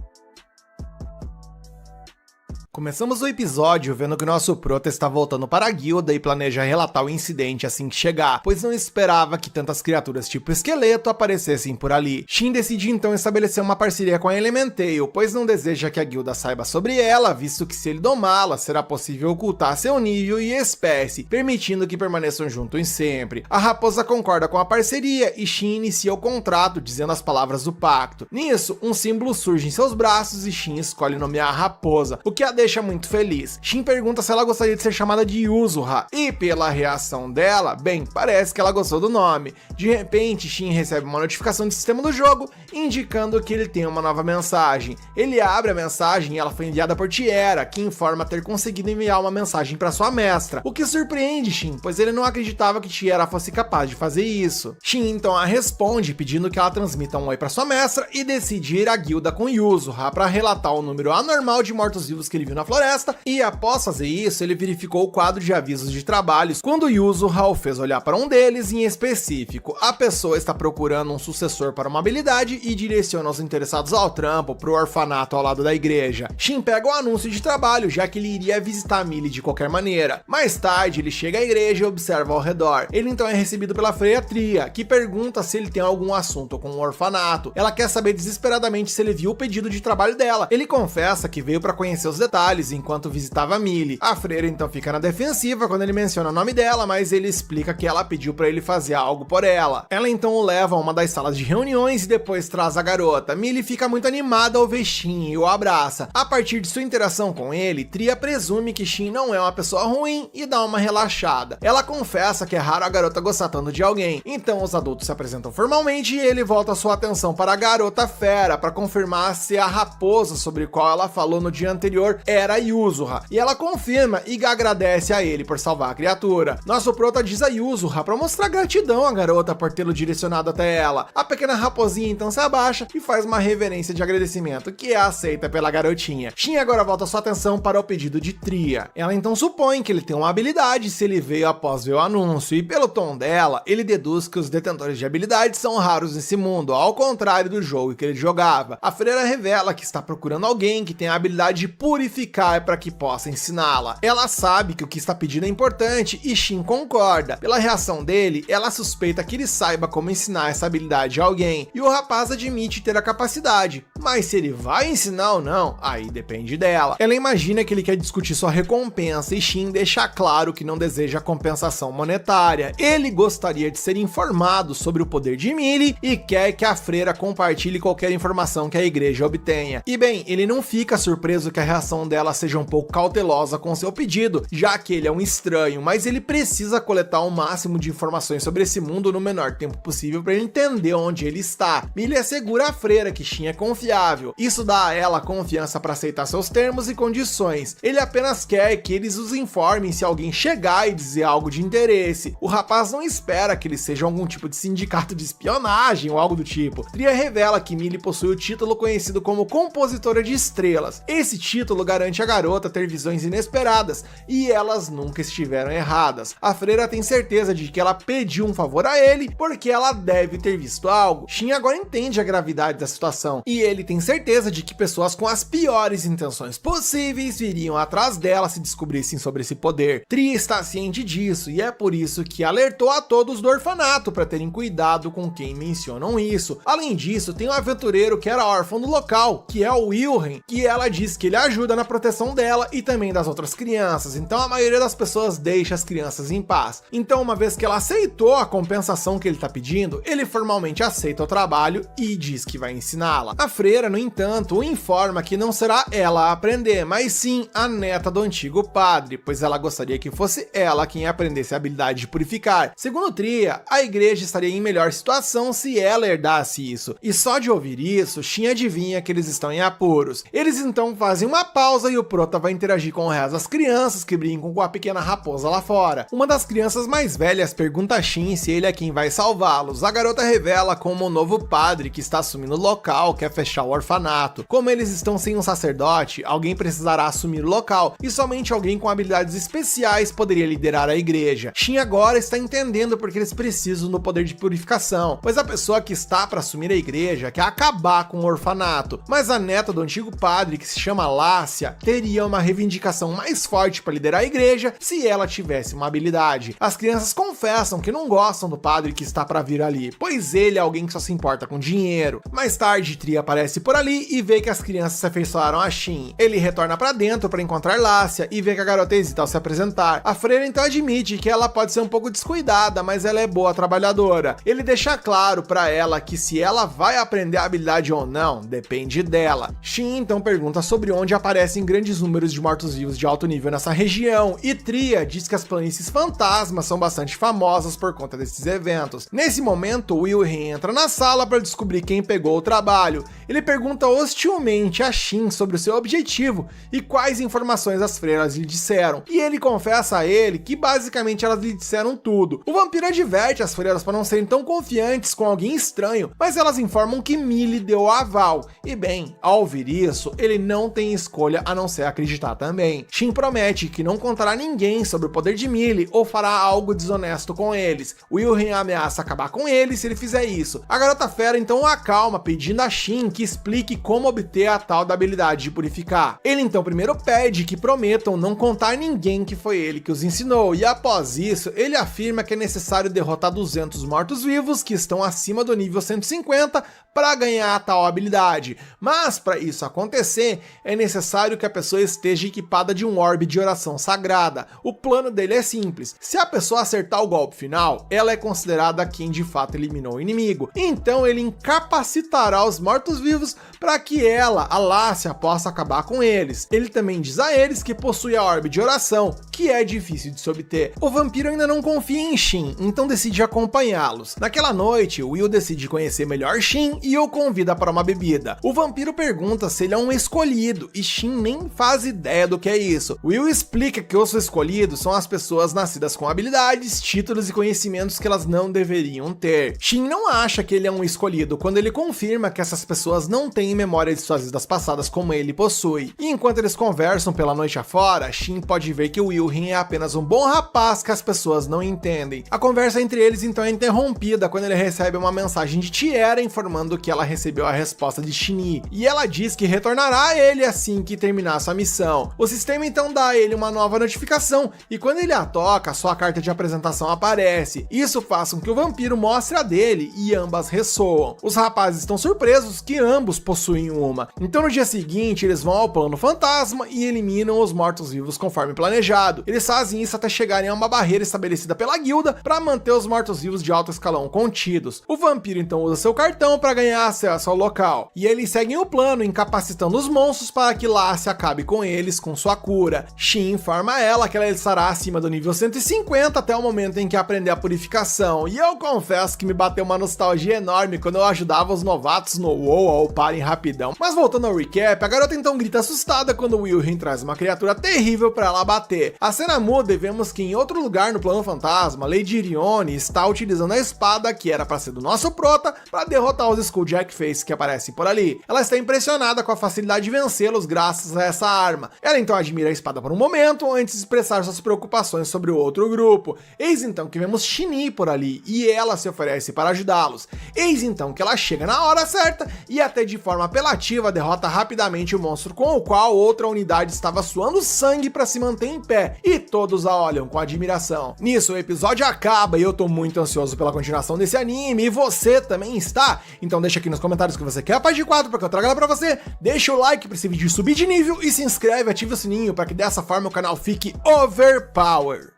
Começamos o episódio vendo que o nosso prota está voltando para a guilda e planeja relatar o incidente assim que chegar, pois não esperava que tantas criaturas tipo esqueleto aparecessem por ali. Shin decide então estabelecer uma parceria com a Elementeio, pois não deseja que a guilda saiba sobre ela, visto que se ele domá-la, será possível ocultar seu nível e espécie, permitindo que permaneçam juntos sempre. A raposa concorda com a parceria e Shin inicia o contrato, dizendo as palavras do pacto. Nisso, um símbolo surge em seus braços e Shin escolhe nomear a raposa, o que a deixa muito feliz. Shin pergunta se ela gostaria de ser chamada de Yuzuha, e pela reação dela, bem, parece que ela gostou do nome. De repente, Shin recebe uma notificação do sistema do jogo, indicando que ele tem uma nova mensagem. Ele abre a mensagem e ela foi enviada por Tiera, que informa ter conseguido enviar uma mensagem para sua mestra, o que surpreende Shin, pois ele não acreditava que Tiera fosse capaz de fazer isso. Shin então a responde, pedindo que ela transmita um oi para sua mestra e decide ir à guilda com Yuzuha para relatar o número anormal de mortos-vivos que ele viu na floresta, e após fazer isso, ele verificou o quadro de avisos de trabalhos, quando Yuzuha o fez olhar para um deles em específico. A pessoa está procurando um sucessor para uma habilidade e direciona os interessados ao trampo para o orfanato ao lado da igreja. Shin pega o anúncio de trabalho, já que ele iria visitar Millie de qualquer maneira. Mais tarde, ele chega à igreja e observa ao redor. Ele então é recebido pela freia Tria, que pergunta se ele tem algum assunto com o orfanato. Ela quer saber desesperadamente se ele viu o pedido de trabalho dela. Ele confessa que veio para conhecer os detalhes enquanto visitava Millie. A freira então fica na defensiva quando ele menciona o nome dela, mas ele explica que ela pediu para ele fazer algo por ela. Ela então o leva a uma das salas de reuniões e depois traz a garota. Millie fica muito animada ao ver Shin e o abraça. A partir de sua interação com ele, Tria presume que Shin não é uma pessoa ruim e dá uma relaxada. Ela confessa que é raro a garota gostar tanto de alguém. Então os adultos se apresentam formalmente e ele volta sua atenção para a garota fera para confirmar se a raposa sobre qual ela falou no dia anterior era Yuzuha, e ela confirma e agradece a ele por salvar a criatura. Nosso prota diz a Yuzuha para mostrar gratidão à garota por tê-lo direcionado até ela. A pequena raposinha então se abaixa e faz uma reverência de agradecimento, que é aceita pela garotinha. Shin agora volta sua atenção para o pedido de Tria. Ela então supõe que ele tem uma habilidade se ele veio após ver o anúncio, e pelo tom dela, ele deduz que os detentores de habilidades são raros nesse mundo, ao contrário do jogo que ele jogava. A freira revela que está procurando alguém que tem a habilidade de purificar para que possa ensiná-la. Ela sabe que o que está pedindo é importante e Shin concorda. Pela reação dele, ela suspeita que ele saiba como ensinar essa habilidade a alguém, e o rapaz admite ter a capacidade, mas se ele vai ensinar ou não, aí depende dela. Ela imagina que ele quer discutir sua recompensa e Shin deixa claro que não deseja compensação monetária. Ele gostaria de ser informado sobre o poder de Millie e quer que a freira compartilhe qualquer informação que a igreja obtenha. E bem, ele não fica surpreso que a reação opinião dela seja um pouco cautelosa com seu pedido, já que ele é um estranho, mas ele precisa coletar o máximo de informações sobre esse mundo no menor tempo possível para ele entender onde ele está. Millie assegura a freira que Shin é confiável. Isso dá a ela confiança para aceitar seus termos e condições. Ele apenas quer que eles os informem se alguém chegar e dizer algo de interesse. O rapaz não espera que eles sejam algum tipo de sindicato de espionagem ou algo do tipo. Tria revela que Millie possui o título conhecido como Compositora de Estrelas. Esse título garante a garota ter visões inesperadas, e elas nunca estiveram erradas. A freira tem certeza de que ela pediu um favor a ele porque ela deve ter visto algo. Shin agora entende a gravidade da situação, e ele tem certeza de que pessoas com as piores intenções possíveis viriam atrás dela se descobrissem sobre esse poder. Tria está ciente disso, e é por isso que alertou a todos do orfanato para terem cuidado com quem mencionam isso. Além disso, tem um aventureiro que era órfão do local, que é o Wilhelm, que ela diz que ele ajuda na proteção dela e também das outras crianças, então a maioria das pessoas deixa as crianças em paz. Então, uma vez que ela aceitou a compensação que ele tá pedindo, ele formalmente aceita o trabalho e diz que vai ensiná-la. A freira, no entanto, o informa que não será ela a aprender, mas sim a neta do antigo padre, pois ela gostaria que fosse ela quem aprendesse a habilidade de purificar. Segundo Tria, a igreja estaria em melhor situação se ela herdasse isso, e só de ouvir isso, Shin adivinha que eles estão em apuros. Eles então fazem uma pausa e o prota vai interagir com o resto das crianças que brincam com a pequena raposa lá fora. Uma das crianças mais velhas pergunta a Shin se ele é quem vai salvá-los. A garota revela como o novo padre que está assumindo o local quer fechar o orfanato. Como eles estão sem um sacerdote, alguém precisará assumir o local, e somente alguém com habilidades especiais poderia liderar a igreja. Shin agora está entendendo porque eles precisam do poder de purificação, pois a pessoa que está para assumir a igreja quer acabar com o orfanato, mas a neta do antigo padre, que se chama Lácia, teria uma reivindicação mais forte para liderar a igreja se ela tivesse uma habilidade. As crianças confessam que não gostam do padre que está para vir ali, pois ele é alguém que só se importa com dinheiro. Mais tarde, Tria aparece por ali e vê que as crianças se afeiçoaram a Shin. Ele retorna para dentro para encontrar Lácia e vê que a garota hesita ao se apresentar. A freira então admite que ela pode ser um pouco descuidada, mas ela é boa trabalhadora. Ele deixa claro para ela que se ela vai aprender a habilidade ou não, depende dela. Shin então pergunta sobre onde aparecem grandes números de mortos-vivos de alto nível nessa região, e Tria diz que as planícies fantasmas são bastante famosas por conta desses eventos. Nesse momento, Wilhelm entra na sala para descobrir quem pegou o trabalho. Ele pergunta hostilmente a Shin sobre o seu objetivo e quais informações as freiras lhe disseram, e ele confessa a ele que basicamente elas lhe disseram tudo. O vampiro adverte as freiras para não serem tão confiantes com alguém estranho, mas elas informam que Millie deu o aval, e bem, ao ouvir isso, ele não tem escolha a não ser acreditar também. Shin promete que não contará a ninguém sobre o poder de Millie ou fará algo desonesto com eles. Wilhelm ameaça acabar com ele se ele fizer isso. A garota fera então o acalma, pedindo a Shin que explique como obter a tal da habilidade de purificar. Ele então primeiro pede que prometam não contar a ninguém que foi ele que os ensinou, e após isso, ele afirma que é necessário derrotar 200 mortos-vivos que estão acima do nível 150 para ganhar a tal habilidade. Mas para isso acontecer, é necessário que a pessoa esteja equipada de um orbe de oração sagrada. O plano dele é simples: se a pessoa acertar o golpe final, ela é considerada quem de fato eliminou o inimigo. Então ele incapacitará os mortos-vivos para que ela, a Lácia, possa acabar com eles. Ele também diz a eles que possui a orbe de oração, que é difícil de se obter. O vampiro ainda não confia em Shin, então decide acompanhá-los. Naquela noite, Will decide conhecer melhor Shin e o convida para uma bebida. O vampiro pergunta se ele é um escolhido, e Shin nem faz ideia do que é isso. Will explica que os escolhidos são as pessoas nascidas com habilidades, títulos e conhecimentos que elas não deveriam ter. Shin não acha que ele é um escolhido quando ele confirma que essas pessoas não têm memória de suas vidas passadas como ele possui. E enquanto eles conversam pela noite afora, Shin pode ver que o Wilhelm é apenas um bom rapaz que as pessoas não entendem. A conversa entre eles então é interrompida quando ele recebe uma mensagem de Tiera informando que ela recebeu a resposta de Shinee, e ela diz que retornará a ele assim que terminar sua missão. O sistema então dá a ele uma nova notificação, e quando ele a toca, sua carta de apresentação aparece. Isso faz com que o vampiro mostre a dele, e ambas ressoam. Os rapazes estão surpresos que ambos possuem uma. Então no dia seguinte, eles vão ao plano fantasma e eliminam os mortos-vivos conforme planejado. Eles fazem isso até chegarem a uma barreira estabelecida pela guilda para manter os mortos-vivos de alto escalão contidos. O vampiro então usa seu cartão para ganhar acesso ao local, e eles seguem o plano, incapacitando os monstros para que Lácia Lassie acabe com eles com sua cura. Shin informa ela que ela estará acima do nível 150 até o momento em que aprender a purificação, e eu confesso que me bateu uma nostalgia enorme quando eu ajudava os novatos no WoW a uparem rapidão. Mas voltando ao recap, a garota então grita assustada quando Wilhelm traz uma criatura terrível para ela bater. A cena muda e vemos que em outro lugar no plano fantasma, Lady Irione está utilizando a espada que era para ser do nosso prota para derrotar os Skulljack Face que aparecem por ali. Ela está impressionada com a facilidade de vencê-los graças a essa arma. Ela então admira a espada por um momento antes de expressar suas preocupações sobre o outro grupo. Eis então que vemos Shinee por ali e ela se oferece para ajudá-los. Eis então que ela chega na hora certa e até de forma apelativa derrota rapidamente o monstro com o qual outra unidade estava suando sangue para se manter em pé, e todos a olham com admiração. Nisso o episódio acaba e eu tô muito ansioso pela continuação desse anime, e você também está? Então deixa aqui nos comentários que você quer a parte 4 para que eu traga ela pra você, deixa o like para esse vídeo subir de nível e se inscreve, ativa o sininho para que dessa forma o canal fique overpower.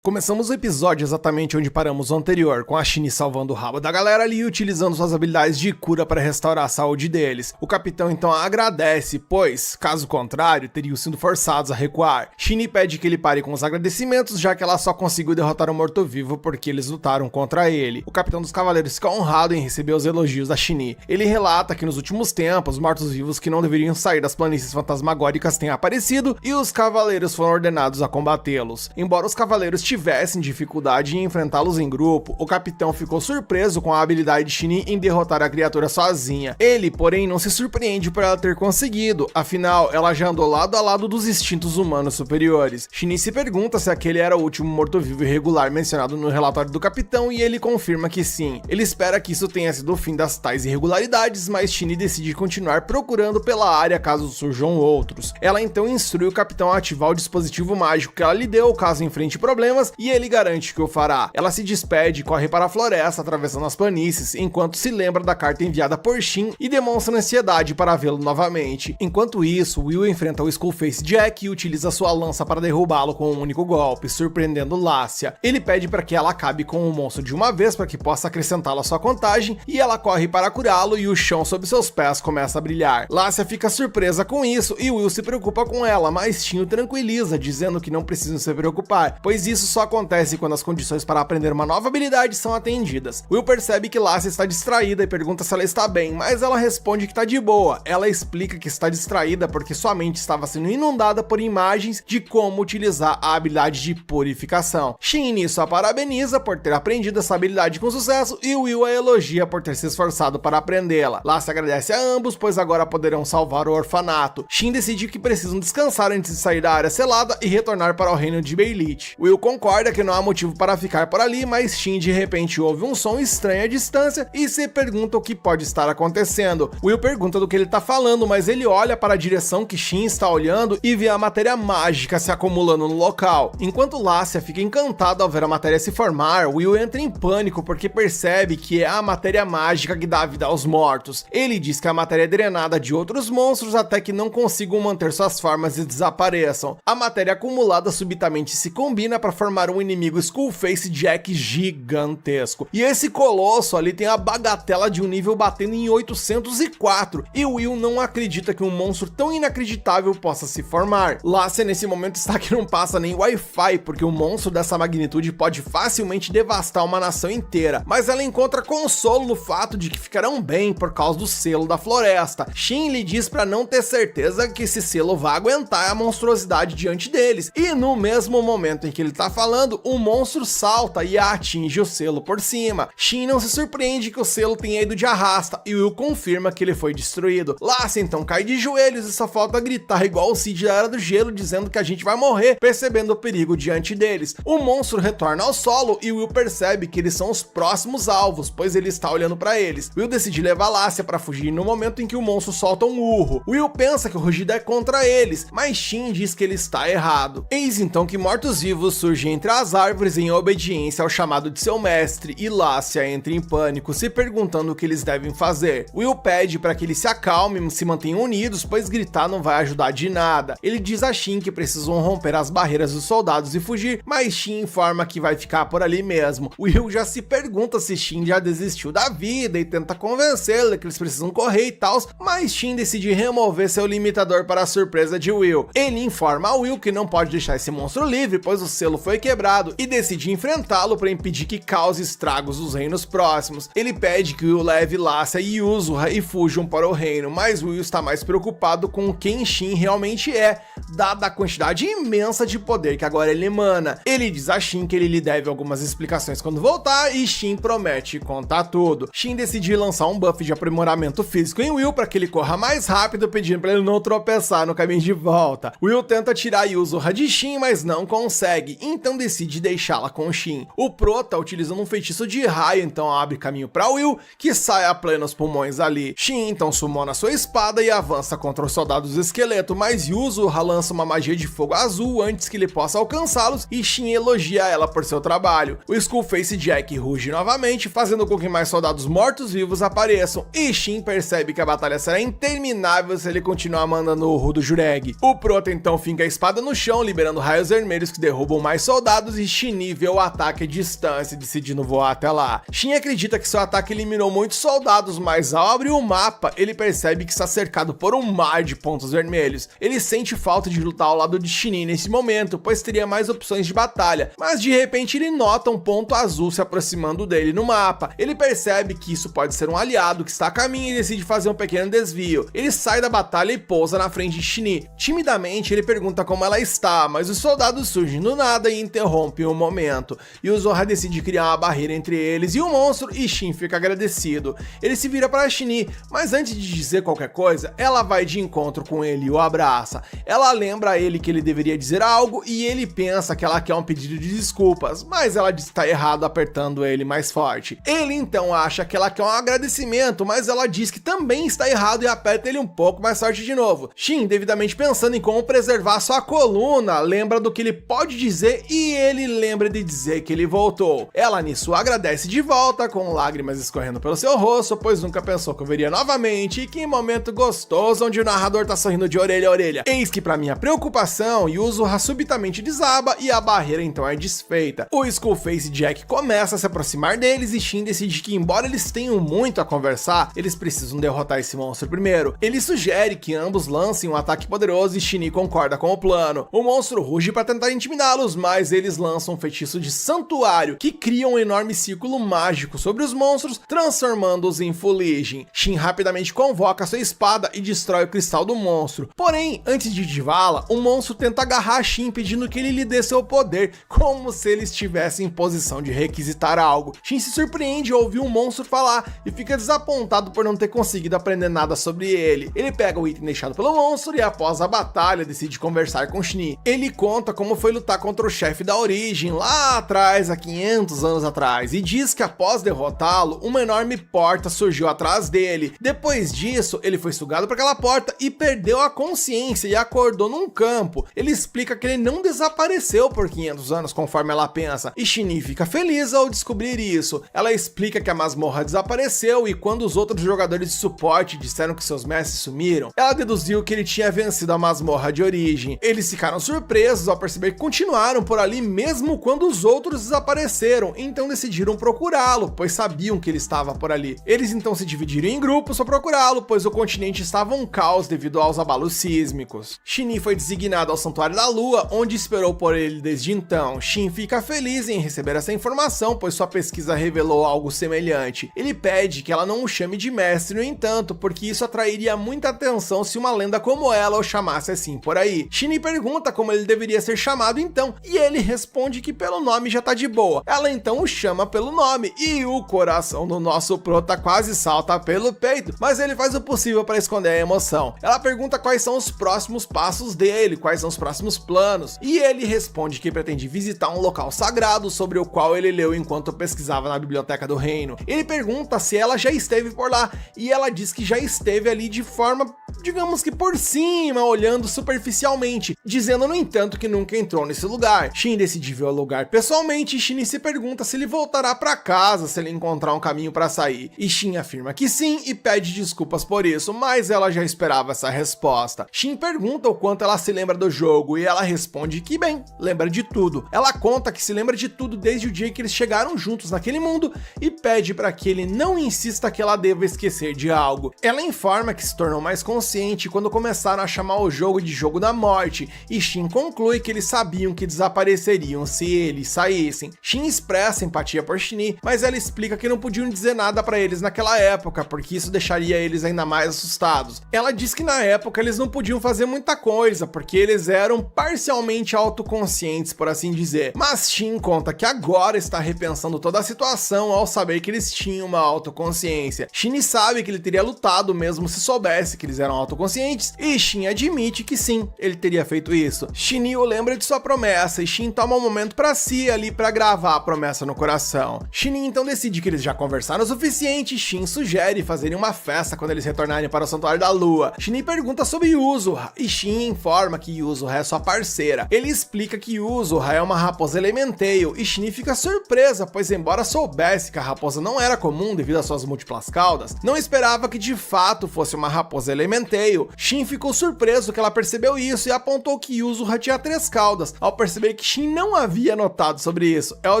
Começamos o episódio exatamente onde paramos o anterior, com a Shinee salvando o rabo da galera ali e utilizando suas habilidades de cura para restaurar a saúde deles. O capitão então agradece, pois, caso contrário, teriam sido forçados a recuar. Shinee pede que ele pare com os agradecimentos, já que ela só conseguiu derrotar o morto-vivo porque eles lutaram contra ele. O capitão dos cavaleiros fica honrado em receber os elogios da Shinee. Ele relata que nos últimos tempos, mortos-vivos que não deveriam sair das planícies fantasmagóricas têm aparecido e os cavaleiros foram ordenados a combatê-los. Embora os cavaleiros tivessem dificuldade em enfrentá-los em grupo, o capitão ficou surpreso com a habilidade de Shinee em derrotar a criatura sozinha. Ele, porém, não se surpreende por ela ter conseguido, afinal, ela já andou lado a lado dos instintos humanos superiores. Shinee se pergunta se aquele era o último morto-vivo irregular mencionado no relatório do capitão e ele confirma que sim. Ele espera que isso tenha sido o fim das tais irregularidades, mas Shinee decide continuar procurando pela área caso surjam outros. Ela então instrui o capitão a ativar o dispositivo mágico que ela lhe deu caso enfrente problemas, e ele garante que o fará. Ela se despede e corre para a floresta, atravessando as planícies, enquanto se lembra da carta enviada por Shin e demonstra ansiedade para vê-lo novamente. Enquanto isso, Will enfrenta o Skullface Jack e utiliza sua lança para derrubá-lo com um único golpe, surpreendendo Lassie. Ele pede para que ela acabe com o monstro de uma vez para que possa acrescentá-lo à sua contagem, e ela corre para curá-lo e o chão sob seus pés começa a brilhar. Lassie fica surpresa com isso e Will se preocupa com ela, mas Shin o tranquiliza, dizendo que não precisam se preocupar, pois isso só acontece quando as condições para aprender uma nova habilidade são atendidas. Will percebe que Lassie está distraída e pergunta se ela está bem, mas ela responde que está de boa. Ela explica que está distraída porque sua mente estava sendo inundada por imagens de como utilizar a habilidade de purificação. Shin nisso a parabeniza por ter aprendido essa habilidade com sucesso e Will a elogia por ter se esforçado para aprendê-la. Lassie agradece a ambos, pois agora poderão salvar o orfanato. Shin decide que precisam descansar antes de sair da área selada e retornar para o reino de Beilit. Will concorda que não há motivo para ficar por ali, mas Shin de repente ouve um som estranho à distância e se pergunta o que pode estar acontecendo. Will pergunta do que ele está falando, mas ele olha para a direção que Shin está olhando e vê a matéria mágica se acumulando no local. Enquanto Lassie fica encantada ao ver a matéria se formar, Will entra em pânico porque percebe que é a matéria mágica que dá vida aos mortos. Ele diz que a matéria é drenada de outros monstros até que não consigam manter suas formas e desapareçam. A matéria acumulada subitamente se combina para formar um inimigo Skullface Jack gigantesco. E esse colosso ali tem a bagatela de um nível batendo em 804, e Will não acredita que um monstro tão inacreditável possa se formar. Lassie nesse momento está que não passa nem Wi-Fi, porque um monstro dessa magnitude pode facilmente devastar uma nação inteira, mas ela encontra consolo no fato de que ficarão bem por causa do selo da floresta. Shin lhe diz para não ter certeza que esse selo vai aguentar a monstruosidade diante deles, e no mesmo momento em que ele tá falando, o monstro salta e atinge o selo por cima. Shin não se surpreende que o selo tenha ido de arrasta e Will confirma que ele foi destruído. Lassie então cai de joelhos e só falta gritar igual o Cid da Era do Gelo, dizendo que a gente vai morrer, percebendo o perigo diante deles. O monstro retorna ao solo e Will percebe que eles são os próximos alvos, pois ele está olhando para eles. Will decide levar Lassie para fugir no momento em que o monstro solta um urro. Will pensa que o rugido é contra eles, mas Shin diz que ele está errado. Eis então que mortos-vivos surgem surge entre as árvores em obediência ao chamado de seu mestre e Lassia entra em pânico, se perguntando o que eles devem fazer. Will pede para que eles se acalmem e se mantenham unidos, pois gritar não vai ajudar de nada. Ele diz a Shin que precisam romper as barreiras dos soldados e fugir, mas Shin informa que vai ficar por ali mesmo. Will já se pergunta se Shin já desistiu da vida e tenta convencê-lo que eles precisam correr e tal, mas Shin decide remover seu limitador para a surpresa de Will. Ele informa a Will que não pode deixar esse monstro livre, pois o selo foi quebrado, e decide enfrentá-lo para impedir que cause estragos nos reinos próximos. Ele pede que Will leve Lassia e Yuzura e fujam para o reino, mas Will está mais preocupado com quem Shin realmente é, dada a quantidade imensa de poder que agora ele emana. Ele diz a Shin que ele lhe deve algumas explicações quando voltar, e Shin promete contar tudo. Shin decide lançar um buff de aprimoramento físico em Will para que ele corra mais rápido, pedindo para ele não tropeçar no caminho de volta. Will tenta tirar Yuzura de Shin, mas não consegue, então decide deixá-la com Shin. O Pro tá utilizando um feitiço de raio, então abre caminho para Will, que sai a plenos pulmões ali. Shin então sumona sua espada e avança contra os soldados esqueleto, mas Yuzura lança uma magia de fogo azul antes que ele possa alcançá-los, e Shin elogia ela por seu trabalho. O Skullface Jack ruge novamente, fazendo com que mais soldados mortos-vivos apareçam, e Shin percebe que a batalha será interminável se ele continuar mandando o urro do Jureg. O Prota então finca a espada no chão, liberando raios vermelhos que derrubam mais soldados, e Shin vê o ataque à distância, decidindo voar até lá. Shin acredita que seu ataque eliminou muitos soldados, mas ao abrir o mapa, ele percebe que está cercado por um mar de pontos vermelhos. Ele sente falta de lutar ao lado de Shin nesse momento, pois teria mais opções de batalha, mas de repente ele nota um ponto azul se aproximando dele no mapa. Ele percebe que isso pode ser um aliado que está a caminho e decide fazer um pequeno desvio. Ele sai da batalha e pousa na frente de Shin. Timidamente ele pergunta como ela está, mas os soldados surgem do nada e interrompem o momento. Yuzura decide criar uma barreira entre eles e o monstro, e Shin fica agradecido. Ele se vira para Shin, mas antes de dizer qualquer coisa, ela vai de encontro com ele e o abraça. Ela lembra a ele que ele deveria dizer algo, e ele pensa que ela quer um pedido de desculpas, mas ela diz que está errado, apertando ele mais forte. Ele então acha que ela quer um agradecimento, mas ela diz que também está errado e aperta ele um pouco mais forte de novo. Shin, devidamente pensando em como preservar sua coluna, lembra do que ele pode dizer, e ele lembra de dizer que ele voltou. Ela nisso agradece de volta, com lágrimas escorrendo pelo seu rosto, pois nunca pensou que eu veria novamente, e que momento gostoso onde o narrador tá sorrindo de orelha a orelha. Eis que, pra minha preocupação, Yuzura subitamente desaba e a barreira então é desfeita. O Skullface Jack começa a se aproximar deles, e Shin decide que, embora eles tenham muito a conversar, eles precisam derrotar esse monstro primeiro. Ele sugere que ambos lancem um ataque poderoso, e Shin concorda com o plano. O monstro ruge para tentar intimidá-los, mas eles lançam um feitiço de santuário que cria um enorme círculo mágico sobre os monstros, transformando-os em fuligem. Shin rapidamente convoca sua espada e destrói o cristal do monstro. Porém, antes de divá-la, o monstro tenta agarrar Shin, pedindo que ele lhe dê seu poder, como se ele estivesse em posição de requisitar algo. Shin se surpreende ao ouvir o monstro falar e fica desapontado por não ter conseguido aprender nada sobre ele. Ele pega o item deixado pelo monstro e, após a batalha, decide conversar com Shin. Ele conta como foi lutar contra o chefe da origem lá atrás, há 500 anos atrás, e diz que após derrotá-lo, uma enorme porta surgiu atrás dele. Depois disso, ele foi sugado para aquela porta e perdeu a consciência e acordou num campo. Ele explica que ele não desapareceu por 500 anos, conforme ela pensa, e Shin fica feliz ao descobrir isso. Ela explica que a masmorra desapareceu, e quando os outros jogadores de suporte disseram que seus mestres sumiram, ela deduziu que ele tinha vencido a masmorra de origem. Eles ficaram surpresos ao perceber que continuaram por ali mesmo quando os outros desapareceram, então decidiram procurá-lo, pois sabiam que ele estava por ali. Eles então se dividiram em grupos para procurá-lo, pois o continente estava um caos devido aos abalos sísmicos. Shin foi designado ao Santuário da Lua, onde esperou por ele desde então. Shin fica feliz em receber essa informação, pois sua pesquisa revelou algo semelhante. Ele pede que ela não o chame de mestre, no entanto, porque isso atrairia muita atenção se uma lenda como ela o chamasse assim por aí. Shin pergunta como ele deveria ser chamado então, e ele responde que pelo nome já tá de boa. Ela então o chama pelo nome, e o coração do nosso prota quase salta pelo peito, mas ele faz o possível para esconder a emoção. Ela pergunta quais são os próximos passos dele, quais são os próximos planos, e ele responde que pretende visitar um local sagrado sobre o qual ele leu enquanto pesquisava na biblioteca do reino. Ele pergunta se ela já esteve por lá, e ela diz que já esteve ali de forma, digamos que por cima, olhando superficialmente, dizendo no entanto que nunca entrou nesse lugar. lugar. Shin decide ver o lugar pessoalmente e Shin se pergunta se ele voltará para casa se ele encontrar um caminho para sair. E Shin afirma que sim e pede desculpas por isso, mas ela já esperava essa resposta. Shin pergunta o quanto ela se lembra do jogo e ela responde que bem, lembra de tudo. Ela conta que se lembra de tudo desde o dia que eles chegaram juntos naquele mundo e pede para que ele não insista que ela deva esquecer de algo. Ela informa que se tornou mais consciente quando começaram a chamar o jogo de jogo da morte e Shin conclui que eles sabiam que desapareceriam se eles saíssem. Shin expressa empatia por Shin, mas ela explica que não podiam dizer nada para eles naquela época, porque isso deixaria eles ainda mais assustados. Ela diz que na época eles não podiam fazer muita coisa, porque eles eram parcialmente autoconscientes, por assim dizer. Mas Shin conta que agora está repensando toda a situação ao saber que eles tinham uma autoconsciência. Shin sabe que ele teria lutado mesmo se soubesse que eles eram autoconscientes, e Shin admite que sim, ele teria feito isso. Shin o lembra de sua promessa e Shin toma um momento para si ali para gravar a promessa no coração. Shin então decide que eles já conversaram o suficiente e Shin sugere fazerem uma festa quando eles retornarem para o Santuário da Lua. Shin pergunta sobre Yuzuha e Shin informa que Yuzuha é sua parceira. Ele explica que Yuzuha é uma raposa Elementail e Shin fica surpresa, pois embora soubesse que a raposa não era comum devido às suas múltiplas caudas, não esperava que de fato fosse uma raposa Elementail. Shin ficou surpreso que ela percebeu isso e apontou que Yuzuha tinha 3 caudas, ao perceber que Shin não havia notado sobre isso. É o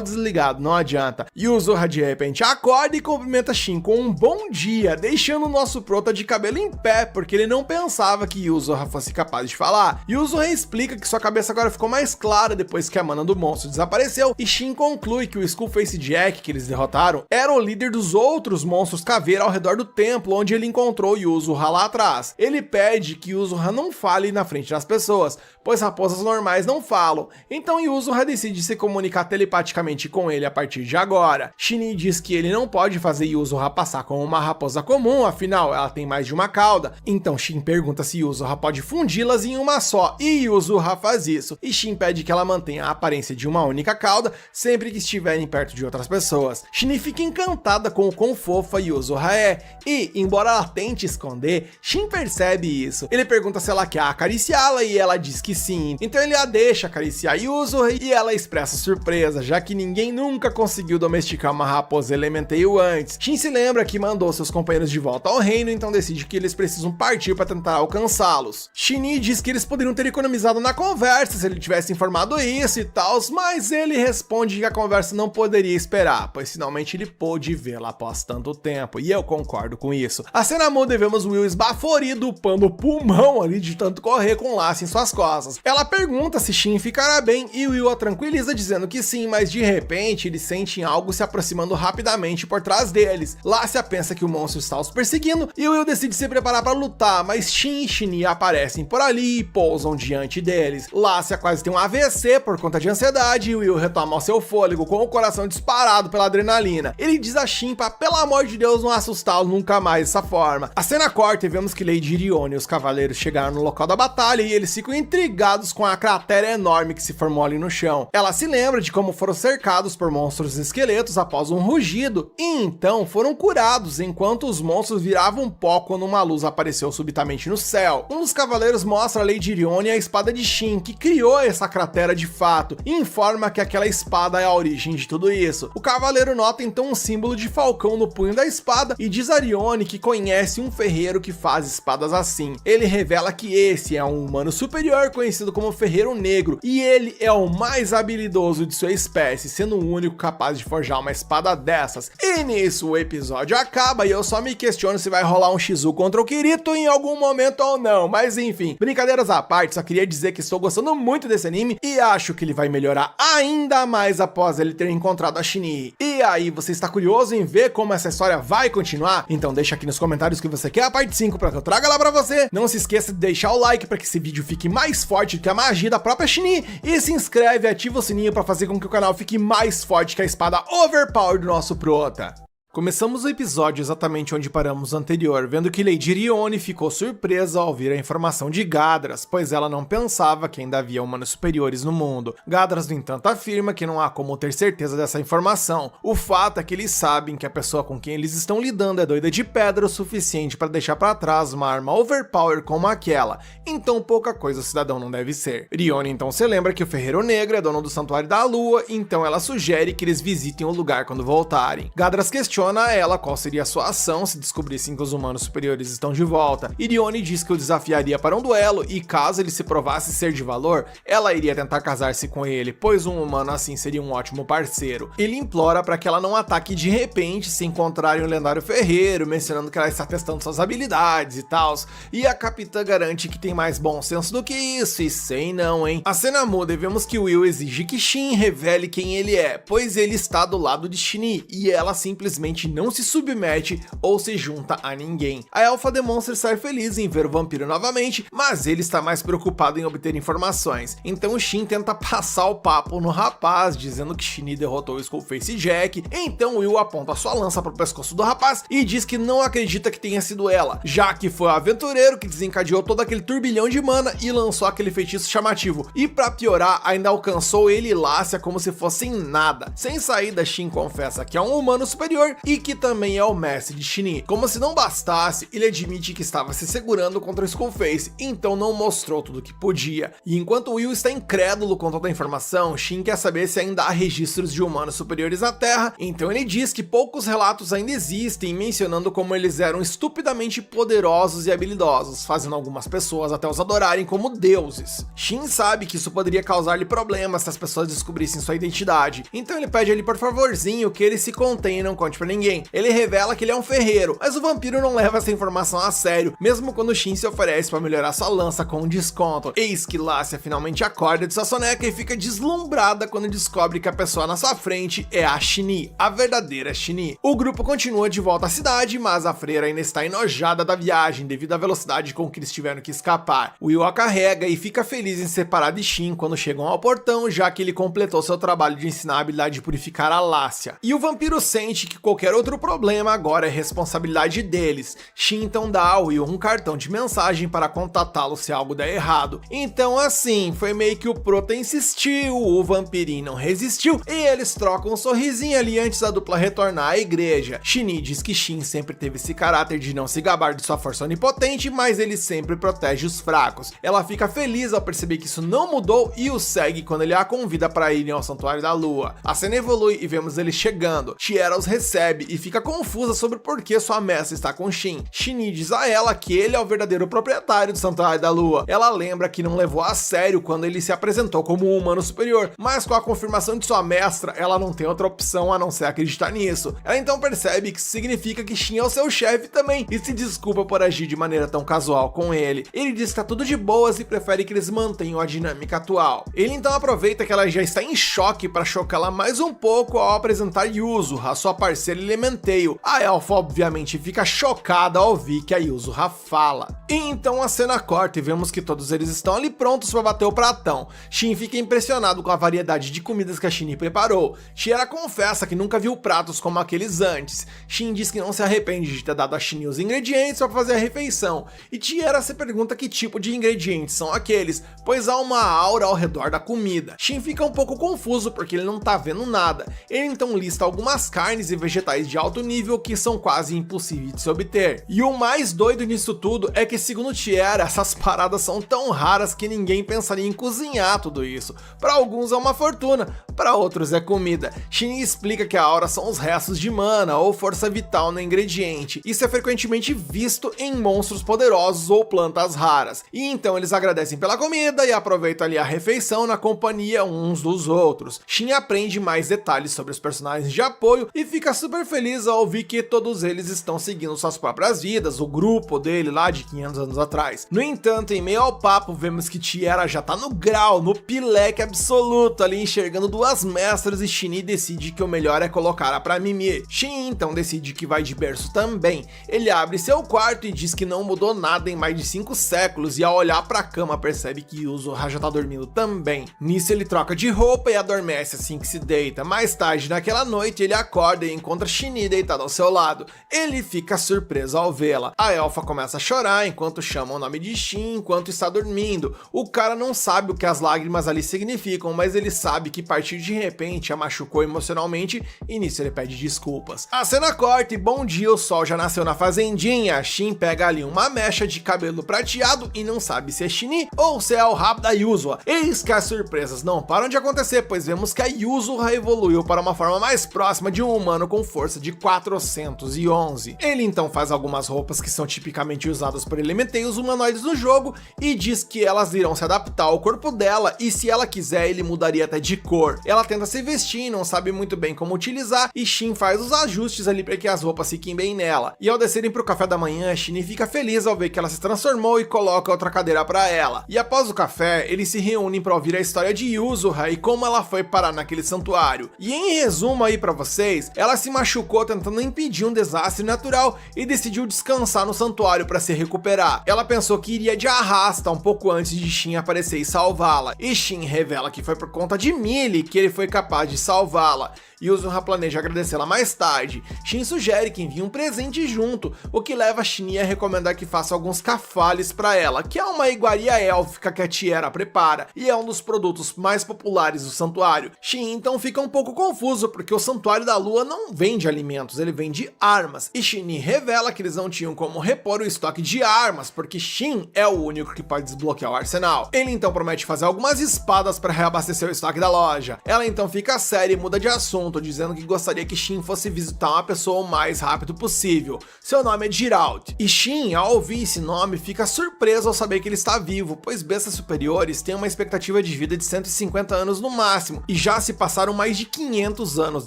desligado, não adianta. Yuzuha de repente acorda e cumprimenta Shin com um bom dia, deixando o nosso prota de cabelo em pé, porque ele não pensava que Yuzuha fosse capaz de falar. Yuzuha explica que sua cabeça agora ficou mais clara depois que a mana do monstro desapareceu, e Shin conclui que o Skullface Jack que eles derrotaram era o líder dos outros monstros caveira ao redor do templo onde ele encontrou Yuzuha lá atrás. Ele pede que Yuzuha não fale na frente das pessoas, pois raposas normais não falam, então Yuzuha decide se comunicar telepaticamente com ele a partir de agora. Shin diz que ele não pode fazer Yuzuha passar como uma raposa comum, afinal ela tem mais de uma cauda, então Shin pergunta se Yuzuha pode fundi-las em uma só, e Yuzuha faz isso, e Shin pede que ela mantenha a aparência de uma única cauda sempre que estiverem perto de outras pessoas. Shin fica encantada com o quão fofa Yuzuha é, e embora ela tente esconder, Shin percebe isso. Ele pergunta se ela quer acariciá-la e ela diz que sim, então ele a deixa acariciar Yuzuha e ela expressa surpresa, já que ninguém nunca conseguiu domesticar uma raposa Elementail antes. Shin se lembra que mandou seus companheiros de volta ao reino, então decide que eles precisam partir para tentar alcançá-los. Shin diz que eles poderiam ter economizado na conversa se ele tivesse informado isso e tal, mas ele responde que a conversa não poderia esperar, pois finalmente ele pôde vê-la após tanto tempo, e eu concordo com isso. A cena muda e vemos Will esbaforido upando o pulmão ali de tanto correr com laço em suas costas. Ela pergunta se Shin ficará bem e Will a tranquiliza dizendo que sim, mas de repente eles sentem algo se aproximando rapidamente por trás deles. Lácia pensa que o monstro está os perseguindo e Will decide se preparar para lutar, mas Shin e Shin aparecem por ali e pousam diante deles. Lácia quase tem um AVC por conta de ansiedade e Will retoma o seu fôlego com o coração disparado pela adrenalina. Ele diz a Shin para, pelo amor de Deus, não assustá-lo nunca mais dessa forma. A cena corta e vemos que Lady Irione e os cavaleiros chegaram no local da batalha e eles ficam intrigados com a cratera enorme que se formou ali no chão. Ela se lembra de como foram cercados por monstros esqueletos após um rugido e então foram curados enquanto os monstros viravam pó quando uma luz apareceu subitamente no céu. Um dos cavaleiros mostra a Lady Irione a espada de Shin, que criou essa cratera de fato, e informa que aquela espada é a origem de tudo isso. O cavaleiro nota então um símbolo de falcão no punho da espada e diz a Irione que conhece um ferreiro que faz espadas assim. Ele revela que esse é um humano superior conhecido como Ferreiro Negro, e ele é o mais habilidoso de sua espécie, sendo o único capaz de forjar uma espada dessas. E nisso o episódio acaba e eu só me questiono se vai rolar um Shizu contra o Kirito em algum momento ou não, mas enfim, brincadeiras à parte, só queria dizer que estou gostando muito desse anime e acho que ele vai melhorar ainda mais após ele ter encontrado a Shin. E aí, você está curioso em ver como essa história vai continuar? Então deixa aqui nos comentários que você quer a parte 5 para que eu traga lá para você. Não se esqueça de deixar o like para que esse vídeo fique mais forte do que a magia da própria Shin, e se inscreve e ativa o sininho para fazer com que o canal fique mais forte que a espada overpower do nosso prota. Começamos o episódio exatamente onde paramos anterior, vendo que Lady Rione ficou surpresa ao ouvir a informação de Gadras, pois ela não pensava que ainda havia humanos superiores no mundo. Gadras, no entanto, afirma que não há como ter certeza dessa informação. O fato é que eles sabem que a pessoa com quem eles estão lidando é doida de pedra o suficiente para deixar para trás uma arma overpower como aquela, então pouca coisa o cidadão não deve ser. Rione então se lembra que o Ferreiro Negro é dono do Santuário da Lua, então ela sugere que eles visitem o lugar quando voltarem. Gadras questiona a ela qual seria a sua ação se descobrissem que os humanos superiores estão de volta. Rione diz que o desafiaria para um duelo e caso ele se provasse ser de valor, ela iria tentar casar-se com ele, pois um humano assim seria um ótimo parceiro. Ele implora para que ela não ataque de repente se encontrarem o lendário ferreiro, mencionando que ela está testando suas habilidades e tal, e a capitã garante que tem mais bom senso do que isso, e sei não, hein? A cena muda e vemos que Will exige que Shin revele quem ele é, pois ele está do lado de Shinee, e ela simplesmente não se submete ou se junta a ninguém. A elfa demonstra estar feliz em ver o vampiro novamente, mas ele está mais preocupado em obter informações. Então Shin tenta passar o papo no rapaz, dizendo que Shinee derrotou o Skullface Jack. Então Will aponta sua lança para o pescoço do rapaz e diz que não acredita que tenha sido ela, já que foi o aventureiro que desencadeou todo aquele turbilhão de mana e lançou aquele feitiço chamativo. E para piorar, ainda alcançou ele e Lácia como se fossem nada. Sem saída, Shin confessa que é um humano superior e que também é o mestre de Shinee. Como se não bastasse, ele admite que estava se segurando contra o Skullface, então não mostrou tudo que podia. E enquanto Will está incrédulo com toda a informação, Shin quer saber se ainda há registros de humanos superiores na Terra, então ele diz que poucos relatos ainda existem, mencionando como eles eram estupidamente poderosos e habilidosos, fazendo algumas pessoas até os adorarem como deuses. Shin sabe que isso poderia causar-lhe problemas se as pessoas descobrissem sua identidade, então ele pede ali por favorzinho que ele se contenha e não conte pra ninguém. Ele revela que ele é um ferreiro, mas o vampiro não leva essa informação a sério, mesmo quando Shin se oferece para melhorar sua lança com um desconto. Eis que Lácia finalmente acorda de sua soneca e fica deslumbrada quando descobre que a pessoa na sua frente é a Shinee, a verdadeira Shinee. O grupo continua de volta à cidade, mas a freira ainda está enojada da viagem devido à velocidade com que eles tiveram que escapar. Will a carrega e fica feliz em se separar de Shin quando chegam ao portão, já que ele completou seu trabalho de ensinar a habilidade de purificar a Lácia. E o vampiro sente que qualquer outro problema agora é responsabilidade deles. Shin então dá ao Will um cartão de mensagem para contatá-lo se algo der errado. Então assim, foi meio que o prota insistiu, o vampirinho não resistiu e eles trocam um sorrisinho ali antes da dupla retornar à igreja. Shinee diz que Shin sempre teve esse caráter de não se gabar de sua força onipotente, mas ele sempre protege os fracos. Ela fica feliz ao perceber que isso não mudou e o segue quando ele a convida para irem ao Santuário da Lua. A cena evolui e vemos ele chegando. Tiera os recebe e fica confusa sobre por que sua mestra está com Shin. Shinee diz a ela que ele é o verdadeiro proprietário do Santuário da Lua. Ela lembra que não levou a sério quando ele se apresentou como um humano superior, mas com a confirmação de sua mestra, ela não tem outra opção a não ser acreditar nisso. Ela então percebe que isso significa que Shin é o seu chefe também e se desculpa por agir de maneira tão casual com ele. Ele diz que tá tudo de boas e prefere que eles mantenham a dinâmica atual. Ele então aproveita que ela já está em choque para chocá-la mais um pouco ao apresentar Yuzura, a sua parceira Elementeio. A elfa obviamente fica chocada ao ouvir que a Yuzura fala. E então a cena corta e vemos que todos eles estão ali prontos para bater o pratão. Shin fica impressionado com a variedade de comidas que a Shinee preparou. Tiera confessa que nunca viu pratos como aqueles antes. Shin diz que não se arrepende de ter dado a Shinee os ingredientes para fazer a refeição. E Tiera se pergunta que tipo de ingredientes são aqueles, pois há uma aura ao redor da comida. Shin fica um pouco confuso porque ele não tá vendo nada. Ele então lista algumas carnes e vegetais de alto nível que são quase impossíveis de se obter. E o mais doido nisso tudo é que, segundo Tiera, essas paradas são tão raras que ninguém pensaria em cozinhar tudo isso. Para alguns é uma fortuna, para outros é comida. Shin explica que a aura são os restos de mana ou força vital no ingrediente. Isso é frequentemente visto em monstros poderosos ou plantas raras. E então eles agradecem pela comida e aproveitam ali a refeição na companhia uns dos outros. Shin aprende mais detalhes sobre os personagens de apoio e fica super feliz ao ouvir que todos eles estão seguindo suas próprias vidas, o grupo dele lá de 500 anos atrás. No entanto, em meio ao papo, vemos que Tiera já tá no grau, no pileque absoluto ali, enxergando duas algumas mestras e Shin decide que o melhor é colocá-la pra mimir. Shin então decide que vai de berço também. Ele abre seu quarto e diz que não mudou nada em mais de 5 séculos e ao olhar pra cama percebe que Yuzuha já tá dormindo também. Nisso ele troca de roupa e adormece assim que se deita. Mais tarde naquela noite ele acorda e encontra Shin deitada ao seu lado. Ele fica surpreso ao vê-la. A elfa começa a chorar enquanto chama o nome de Shin enquanto está dormindo. O cara não sabe o que as lágrimas ali significam, mas ele sabe que partir de repente a machucou emocionalmente e nisso ele pede desculpas. A cena corta e bom dia, o sol já nasceu na fazendinha. Shin pega ali uma mecha de cabelo prateado e não sabe se é Shin ou se é o rabo da Yuzuha. Eis que as surpresas não param de acontecer, pois vemos que a Yuzuha evoluiu para uma forma mais próxima de um humano com força de 411. Ele então faz algumas roupas que são tipicamente usadas por elementeiros humanoides no jogo e diz que elas irão se adaptar ao corpo dela e se ela quiser ele mudaria até de cor. Ela tenta se vestir e não sabe muito bem como utilizar e Shin faz os ajustes ali para que as roupas fiquem bem nela. E ao descerem para o café da manhã, Shin fica feliz ao ver que ela se transformou e coloca outra cadeira para ela. E após o café, eles se reúnem para ouvir a história de Yuzuha e como ela foi parar naquele santuário. E em resumo aí para vocês, ela se machucou tentando impedir um desastre natural e decidiu descansar no santuário para se recuperar. Ela pensou que iria de arrasta um pouco antes de Shin aparecer e salvá-la. E Shin revela que foi por conta de Millie que ele foi capaz de salvá-la. Yuzuha planeja agradecê-la mais tarde. Shin sugere que envie um presente junto, o que leva Shin a recomendar que faça alguns cafales para ela, que é uma iguaria élfica que a Tiera prepara, e é um dos produtos mais populares do santuário. Shin então fica um pouco confuso, porque o santuário da lua não vende alimentos, ele vende armas, e Shin revela que eles não tinham como repor o estoque de armas, porque Shin é o único que pode desbloquear o arsenal. Ele então promete fazer algumas espadas para reabastecer o estoque da loja. Ela então fica séria e muda de assunto, dizendo que gostaria que Shin fosse visitar uma pessoa o mais rápido possível. Seu nome é Geralt. E Shin, ao ouvir esse nome, fica surpreso ao saber que ele está vivo, pois bestas superiores têm uma expectativa de vida de 150 anos no máximo, e já se passaram mais de 500 anos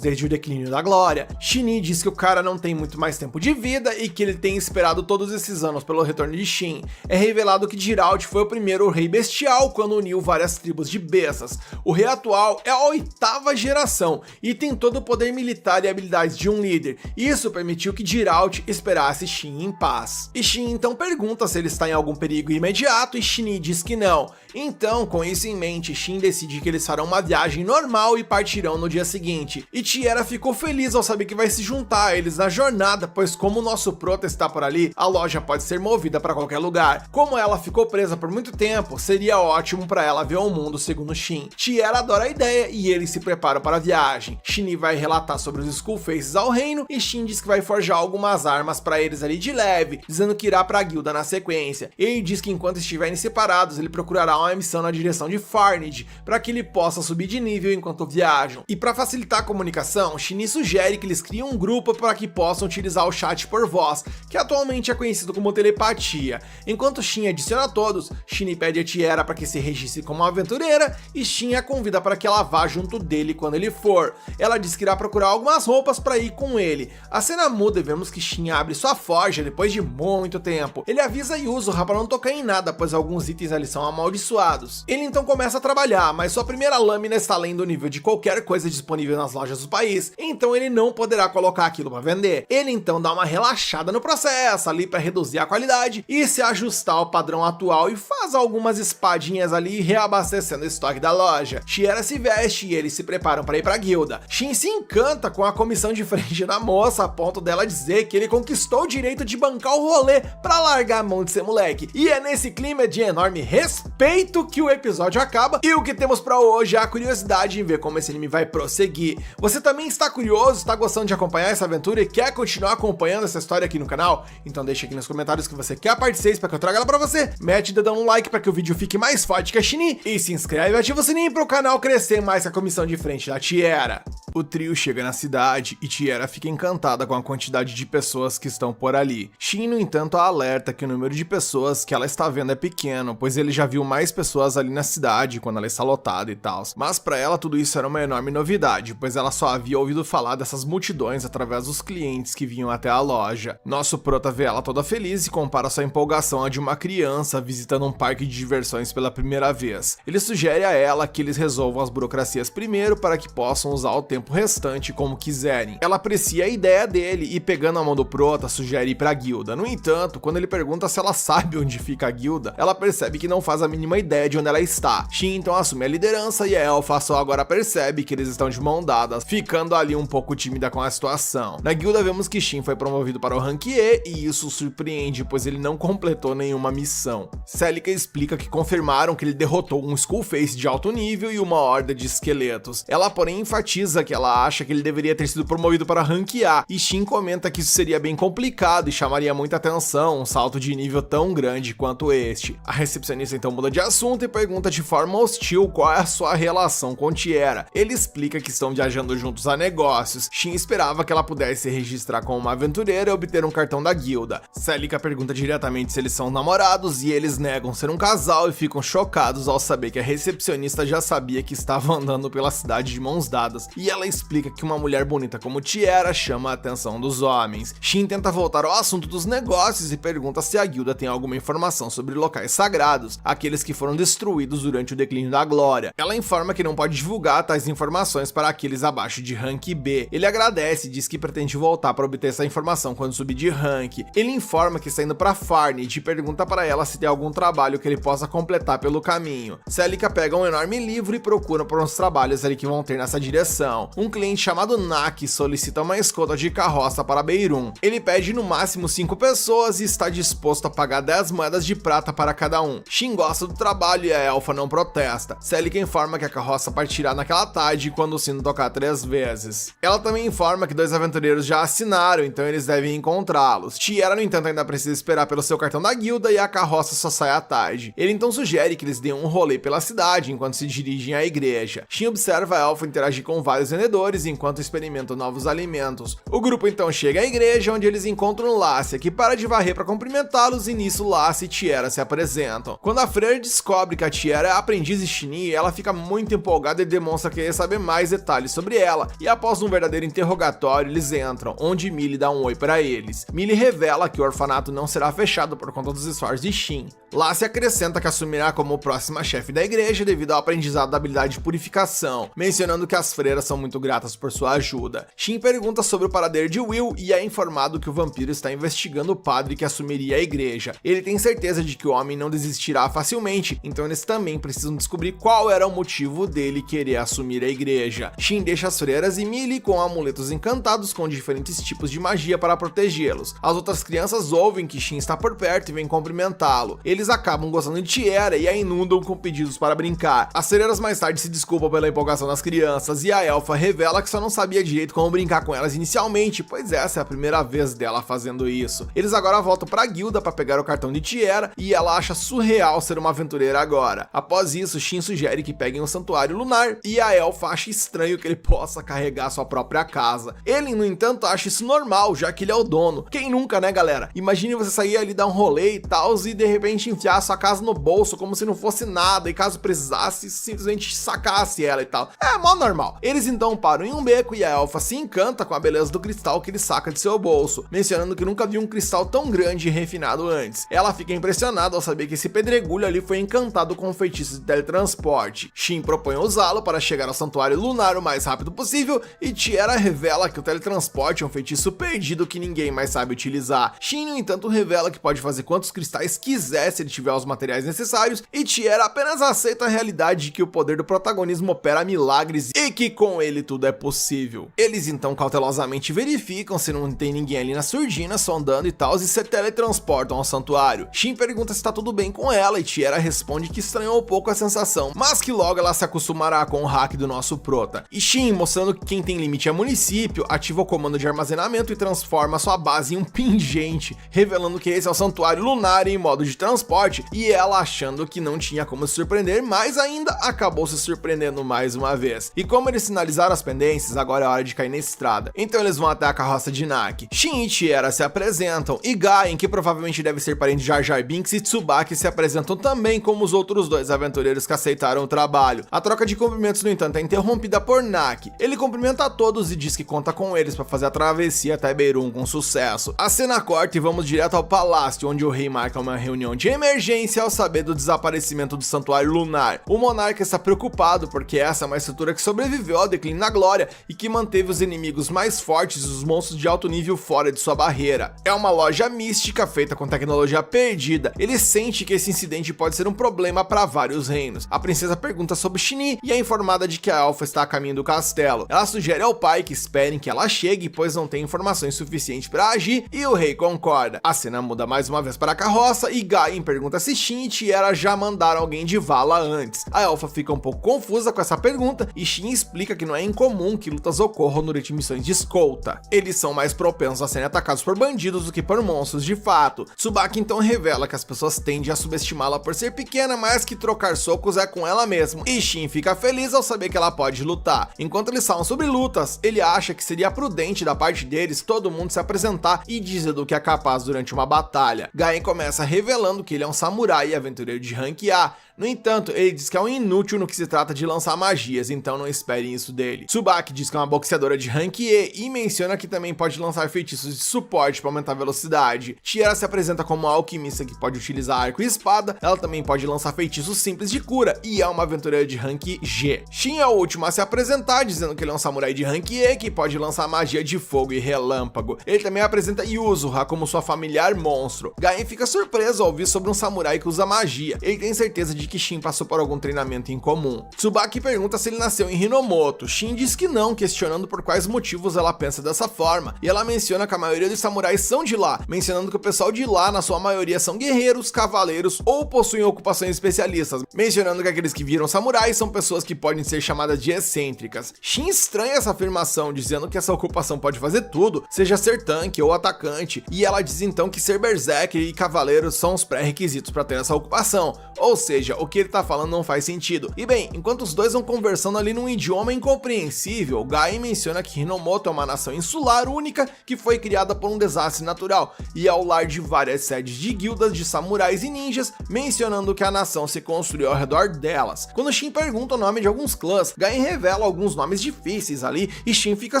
desde o declínio da glória. Shin diz que o cara não tem muito mais tempo de vida e que ele tem esperado todos esses anos pelo retorno de Shin. É revelado que Geralt foi o primeiro rei bestial quando uniu várias tribos de bestas. O rei atual é a 8ª geração e tem todo o poder militar e habilidades de um líder. Isso permitiu que Geralt esperasse Shin em paz. E Shin então pergunta se ele está em algum perigo imediato e Shin diz que não. Então, com isso em mente, Shin decide que eles farão uma viagem normal e partirão no dia seguinte. E Tiera ficou feliz ao saber que vai se juntar a eles na jornada, pois como o nosso prota está por ali, a loja pode ser movida para qualquer lugar. Como ela ficou presa por muito tempo, seria ótimo para ela ver o mundo segundo Shin. Tiera adora a ideia e eles se preparam para a viagem. Shin vai relatar sobre os Skullfaces ao reino e Shin diz que vai forjar algumas armas para eles ali de leve, dizendo que irá para a guilda na sequência. Ele diz que enquanto estiverem separados, ele procurará uma missão na direção de Farnid, para que ele possa subir de nível enquanto viajam. E para facilitar a comunicação, Shin sugere que eles criem um grupo para que possam utilizar o chat por voz, que atualmente é conhecido como telepatia. Enquanto Shin adiciona todos, Shin pede a Tiera para que se registre como uma aventureira e Shin a convida para que ela vá junto dele quando ele for. Ela diz que irá procurar algumas roupas para ir com ele. A cena muda e vemos que Shin abre sua forja depois de muito tempo. Ele avisa Yuzuha para não tocar em nada, pois alguns itens ali são amaldiçoados. Ele então começa a trabalhar, mas sua primeira lâmina está além do nível de qualquer coisa disponível nas lojas do país, então ele não poderá colocar aquilo para vender. Ele então dá uma relaxada no processo ali para reduzir a qualidade e se ajustar ao padrão atual e faz algumas espadinhas ali reabastecendo o estoque da loja. Tiera se veste e eles se preparam para ir para a guilda. Shin se encanta com a comissão de frente da moça a ponto dela dizer que ele conquistou o direito de bancar o rolê para largar a mão de ser moleque. E é nesse clima de enorme respeito que o episódio acaba e o que temos para hoje é a curiosidade em ver como esse anime vai prosseguir. Você também está curioso, está gostando de acompanhar essa aventura e quer continuar acompanhando essa história aqui no canal? Então deixa aqui nos comentários que você quer a parte 6 para que eu traga ela para você, mete o dedão no like para que o vídeo fique mais forte que a Shin e se inscreve e ativa o sininho para o canal crescer mais que a comissão de frente da Tiera. O trio chega na cidade e Tiara fica encantada com a quantidade de pessoas que estão por ali. Shin, no entanto, a alerta que o número de pessoas que ela está vendo é pequeno, pois ele já viu mais pessoas ali na cidade quando ela está lotada e tal. Mas pra ela tudo isso era uma enorme novidade, pois ela só havia ouvido falar dessas multidões através dos clientes que vinham até a loja. Nosso prota vê ela toda feliz e compara sua empolgação à de uma criança visitando um parque de diversões pela primeira vez. Ele sugere a ela que eles resolvam as burocracias primeiro para que possam usar o tempo restante como quiserem. Ela aprecia a ideia dele e, pegando a mão do prota, sugere ir pra guilda. No entanto, quando ele pergunta se ela sabe onde fica a guilda, ela percebe que não faz a mínima ideia de onde ela está. Shin então assume a liderança e a elfa só agora percebe que eles estão de mão dadas, ficando ali um pouco tímida com a situação. Na guilda vemos que Shin foi promovido para o rank E e isso surpreende, pois ele não completou nenhuma missão. Celica explica que confirmaram que ele derrotou um Skullface de alto nível e uma horda de esqueletos. Ela, porém, enfatiza que ela acha que ele deveria ter sido promovido para rank A, e Shin comenta que isso seria bem complicado e chamaria muita atenção um salto de nível tão grande quanto este. A recepcionista então muda de assunto e pergunta de forma hostil qual é a sua relação com Tiara. Ele explica que estão viajando juntos a negócios. Shin esperava que ela pudesse se registrar como uma aventureira e obter um cartão da guilda. Celica pergunta diretamente se eles são namorados e eles negam ser um casal e ficam chocados ao saber que a recepcionista já sabia que estavam andando pela cidade de mãos dadas, e ela explica que uma mulher bonita como Tiara chama a atenção dos homens. Shin tenta voltar ao assunto dos negócios e pergunta se a guilda tem alguma informação sobre locais sagrados, aqueles que foram destruídos durante o declínio da glória. Ela informa que não pode divulgar tais informações para aqueles abaixo de rank B. Ele agradece e diz que pretende voltar para obter essa informação quando subir de rank. Ele informa que está indo para Farned e pergunta para ela se tem algum trabalho que ele possa completar pelo caminho. Celica pega um enorme livro e procura por uns trabalhos ali que vão ter nessa direção. Um cliente chamado Nak solicita uma escolta de carroça para Beirum. Ele pede no máximo 5 pessoas e está disposto a pagar 10 moedas de prata para cada um. Shin gosta do trabalho e a elfa não protesta. Celica informa que a carroça partirá naquela tarde quando o sino tocar 3 vezes. Ela também informa que 2 aventureiros já assinaram, então eles devem encontrá-los. Tiara, no entanto, ainda precisa esperar pelo seu cartão da guilda e a carroça só sai à tarde. Ele então sugere que eles deem um rolê pela cidade enquanto se dirigem à igreja. Shin observa a elfa interagir com vários vendedores enquanto experimentam novos alimentos. O grupo então chega à igreja, onde eles encontram Lassia, que para de varrer para cumprimentá-los, e nisso Lassia e Tiara se apresentam. Quando a freira descobre que a Tiara é a aprendiz de Shinny, ela fica muito empolgada e demonstra querer saber mais detalhes sobre ela, e após um verdadeiro interrogatório, eles entram, onde Millie dá um oi para eles. Millie revela que o orfanato não será fechado por conta dos esforços de Shin. Lassia acrescenta que assumirá como próxima chefe da igreja devido ao aprendizado da habilidade de purificação, mencionando que as freiras são muito gratas por sua ajuda. Shin pergunta sobre o paradeiro de Will e é informado que o vampiro está investigando o padre que assumiria a igreja. Ele tem certeza de que o homem não desistirá facilmente, então eles também precisam descobrir qual era o motivo dele querer assumir a igreja. Shin deixa as freiras e Millie com amuletos encantados com diferentes tipos de magia para protegê-los. As outras crianças ouvem que Shin está por perto e vêm cumprimentá-lo. Eles acabam gostando de Tiara e a inundam com pedidos para brincar. As freiras mais tarde se desculpam pela empolgação das crianças e a elfa revela que só não sabia direito como brincar com elas inicialmente, pois essa é a primeira vez dela fazendo isso. Eles agora voltam para a guilda para pegar o cartão de Tiara e ela acha surreal ser uma aventureira agora. Após isso, Shin sugere que peguem o santuário lunar e a elfa acha estranho que ele possa carregar sua própria casa. Ele, no entanto, acha isso normal, já que ele é o dono. Quem nunca, né, galera? Imagine você sair ali, dar um rolê e tal, e de repente enfiar sua casa no bolso como se não fosse nada, e caso precisasse, simplesmente sacasse ela e tal. É mó normal. Eles então param em um beco e a elfa se encanta com a beleza do cristal que ele saca de seu bolso, mencionando que nunca viu um cristal tão grande e refinado antes. Ela fica impressionada ao saber que esse pedregulho ali foi encantado com um feitiço de teletransporte. Shin propõe usá-lo para chegar ao santuário lunar o mais rápido possível e Tiara revela que o teletransporte é um feitiço perdido que ninguém mais sabe utilizar. Shin, no entanto, revela que pode fazer quantos cristais quiser se ele tiver os materiais necessários, e Tiara apenas aceita a realidade de que o poder do protagonismo opera milagres e que com ele tudo é possível. Eles então cautelosamente verificam se não tem ninguém ali na surdina sondando e tal, e se teletransportam ao santuário. Shin pergunta se tá tudo bem com ela e Tiara responde que estranhou um pouco a sensação, mas que logo ela se acostumará com o hack do nosso prota. E Shin, mostrando que quem tem limite é município, ativa o comando de armazenamento e transforma sua base em um pingente, revelando que esse é o santuário lunar em modo de transporte transporte, e ela, achando que não tinha como se surpreender mais ainda, acabou se surpreendendo mais uma vez. E como eles sinalizaram as pendências, agora é hora de cair na estrada. Então eles vão até a carroça de Naki. Shin e Tiera se apresentam, e Gaien, que provavelmente deve ser parente de Jar Jar Binks, e Tsubaki se apresentam também como os outros dois aventureiros que aceitaram o trabalho. A troca de cumprimentos, no entanto, é interrompida por Naki. Ele cumprimenta a todos e diz que conta com eles para fazer a travessia até Beirun com sucesso. A cena corta e vamos direto ao palácio, onde o rei marca uma reunião de emergência ao saber do desaparecimento do santuário lunar. O monarca está preocupado porque essa é uma estrutura que sobreviveu ao declínio na glória e que manteve os inimigos mais fortes e os monstros de alto nível fora de sua barreira. É uma loja mística feita com tecnologia perdida. Ele sente que esse incidente pode ser um problema para vários reinos. A princesa pergunta sobre Shinee e é informada de que a Alpha está a caminho do castelo. Ela sugere ao pai que esperem que ela chegue, pois não tem informações suficientes para agir, e o rei concorda. A cena muda mais uma vez para a carroça e Gaien pergunta se Shin e Tiera já mandaram alguém de vala antes. A Alpha fica um pouco confusa com essa pergunta e Shin explica que não é incomum que lutas ocorram durante missões de escolta. Eles são mais propensos a serem atacados por bandidos do que por monstros de fato. Tsubaki então revela que as pessoas tendem a subestimá-la por ser pequena, mas que trocar socos é com ela mesma. E Shin fica feliz ao saber que ela pode lutar. Enquanto eles falam sobre lutas, ele acha que seria prudente da parte deles todo mundo se apresentar e dizer do que é capaz durante uma batalha. Gaien começa revelando que ele é um samurai e aventureiro de rank A. No entanto, ele diz que é um inútil no que se trata de lançar magias, então não esperem isso dele. Tsubaki diz que é uma boxeadora de rank E e menciona que também pode lançar feitiços de suporte para aumentar a velocidade. Tiera se apresenta como uma alquimista que pode utilizar arco e espada, ela também pode lançar feitiços simples de cura e é uma aventureira de rank G. Shin é o último a se apresentar, dizendo que ele é um samurai de rank E que pode lançar magia de fogo e relâmpago. Ele também apresenta Yuzuha como sua familiar monstro. Gaien fica surpreso ao ouvir sobre um samurai que usa magia. Ele tem certeza de que Shin passou por algum treinamento em comum. Tsubaki pergunta se ele nasceu em Hinomoto. Shin diz que não, questionando por quais motivos ela pensa dessa forma, e ela menciona que a maioria dos samurais são de lá, mencionando que o pessoal de lá, na sua maioria, são guerreiros, cavaleiros ou possuem ocupações especialistas, mencionando que aqueles que viram samurais são pessoas que podem ser chamadas de excêntricas. Shin estranha essa afirmação, dizendo que essa ocupação pode fazer tudo, seja ser tanque ou atacante, e ela diz então que ser berserker e cavaleiro são os pré-requisitos para ter essa ocupação, ou seja, o que ele tá falando não faz sentido. E bem, enquanto os dois vão conversando ali num idioma incompreensível, Gaien menciona que Hinomoto é uma nação insular única que foi criada por um desastre natural e é o lar de várias sedes de guildas de samurais e ninjas, mencionando que a nação se construiu ao redor delas. Quando Shin pergunta o nome de alguns clãs, Gaien revela alguns nomes difíceis ali e Shin fica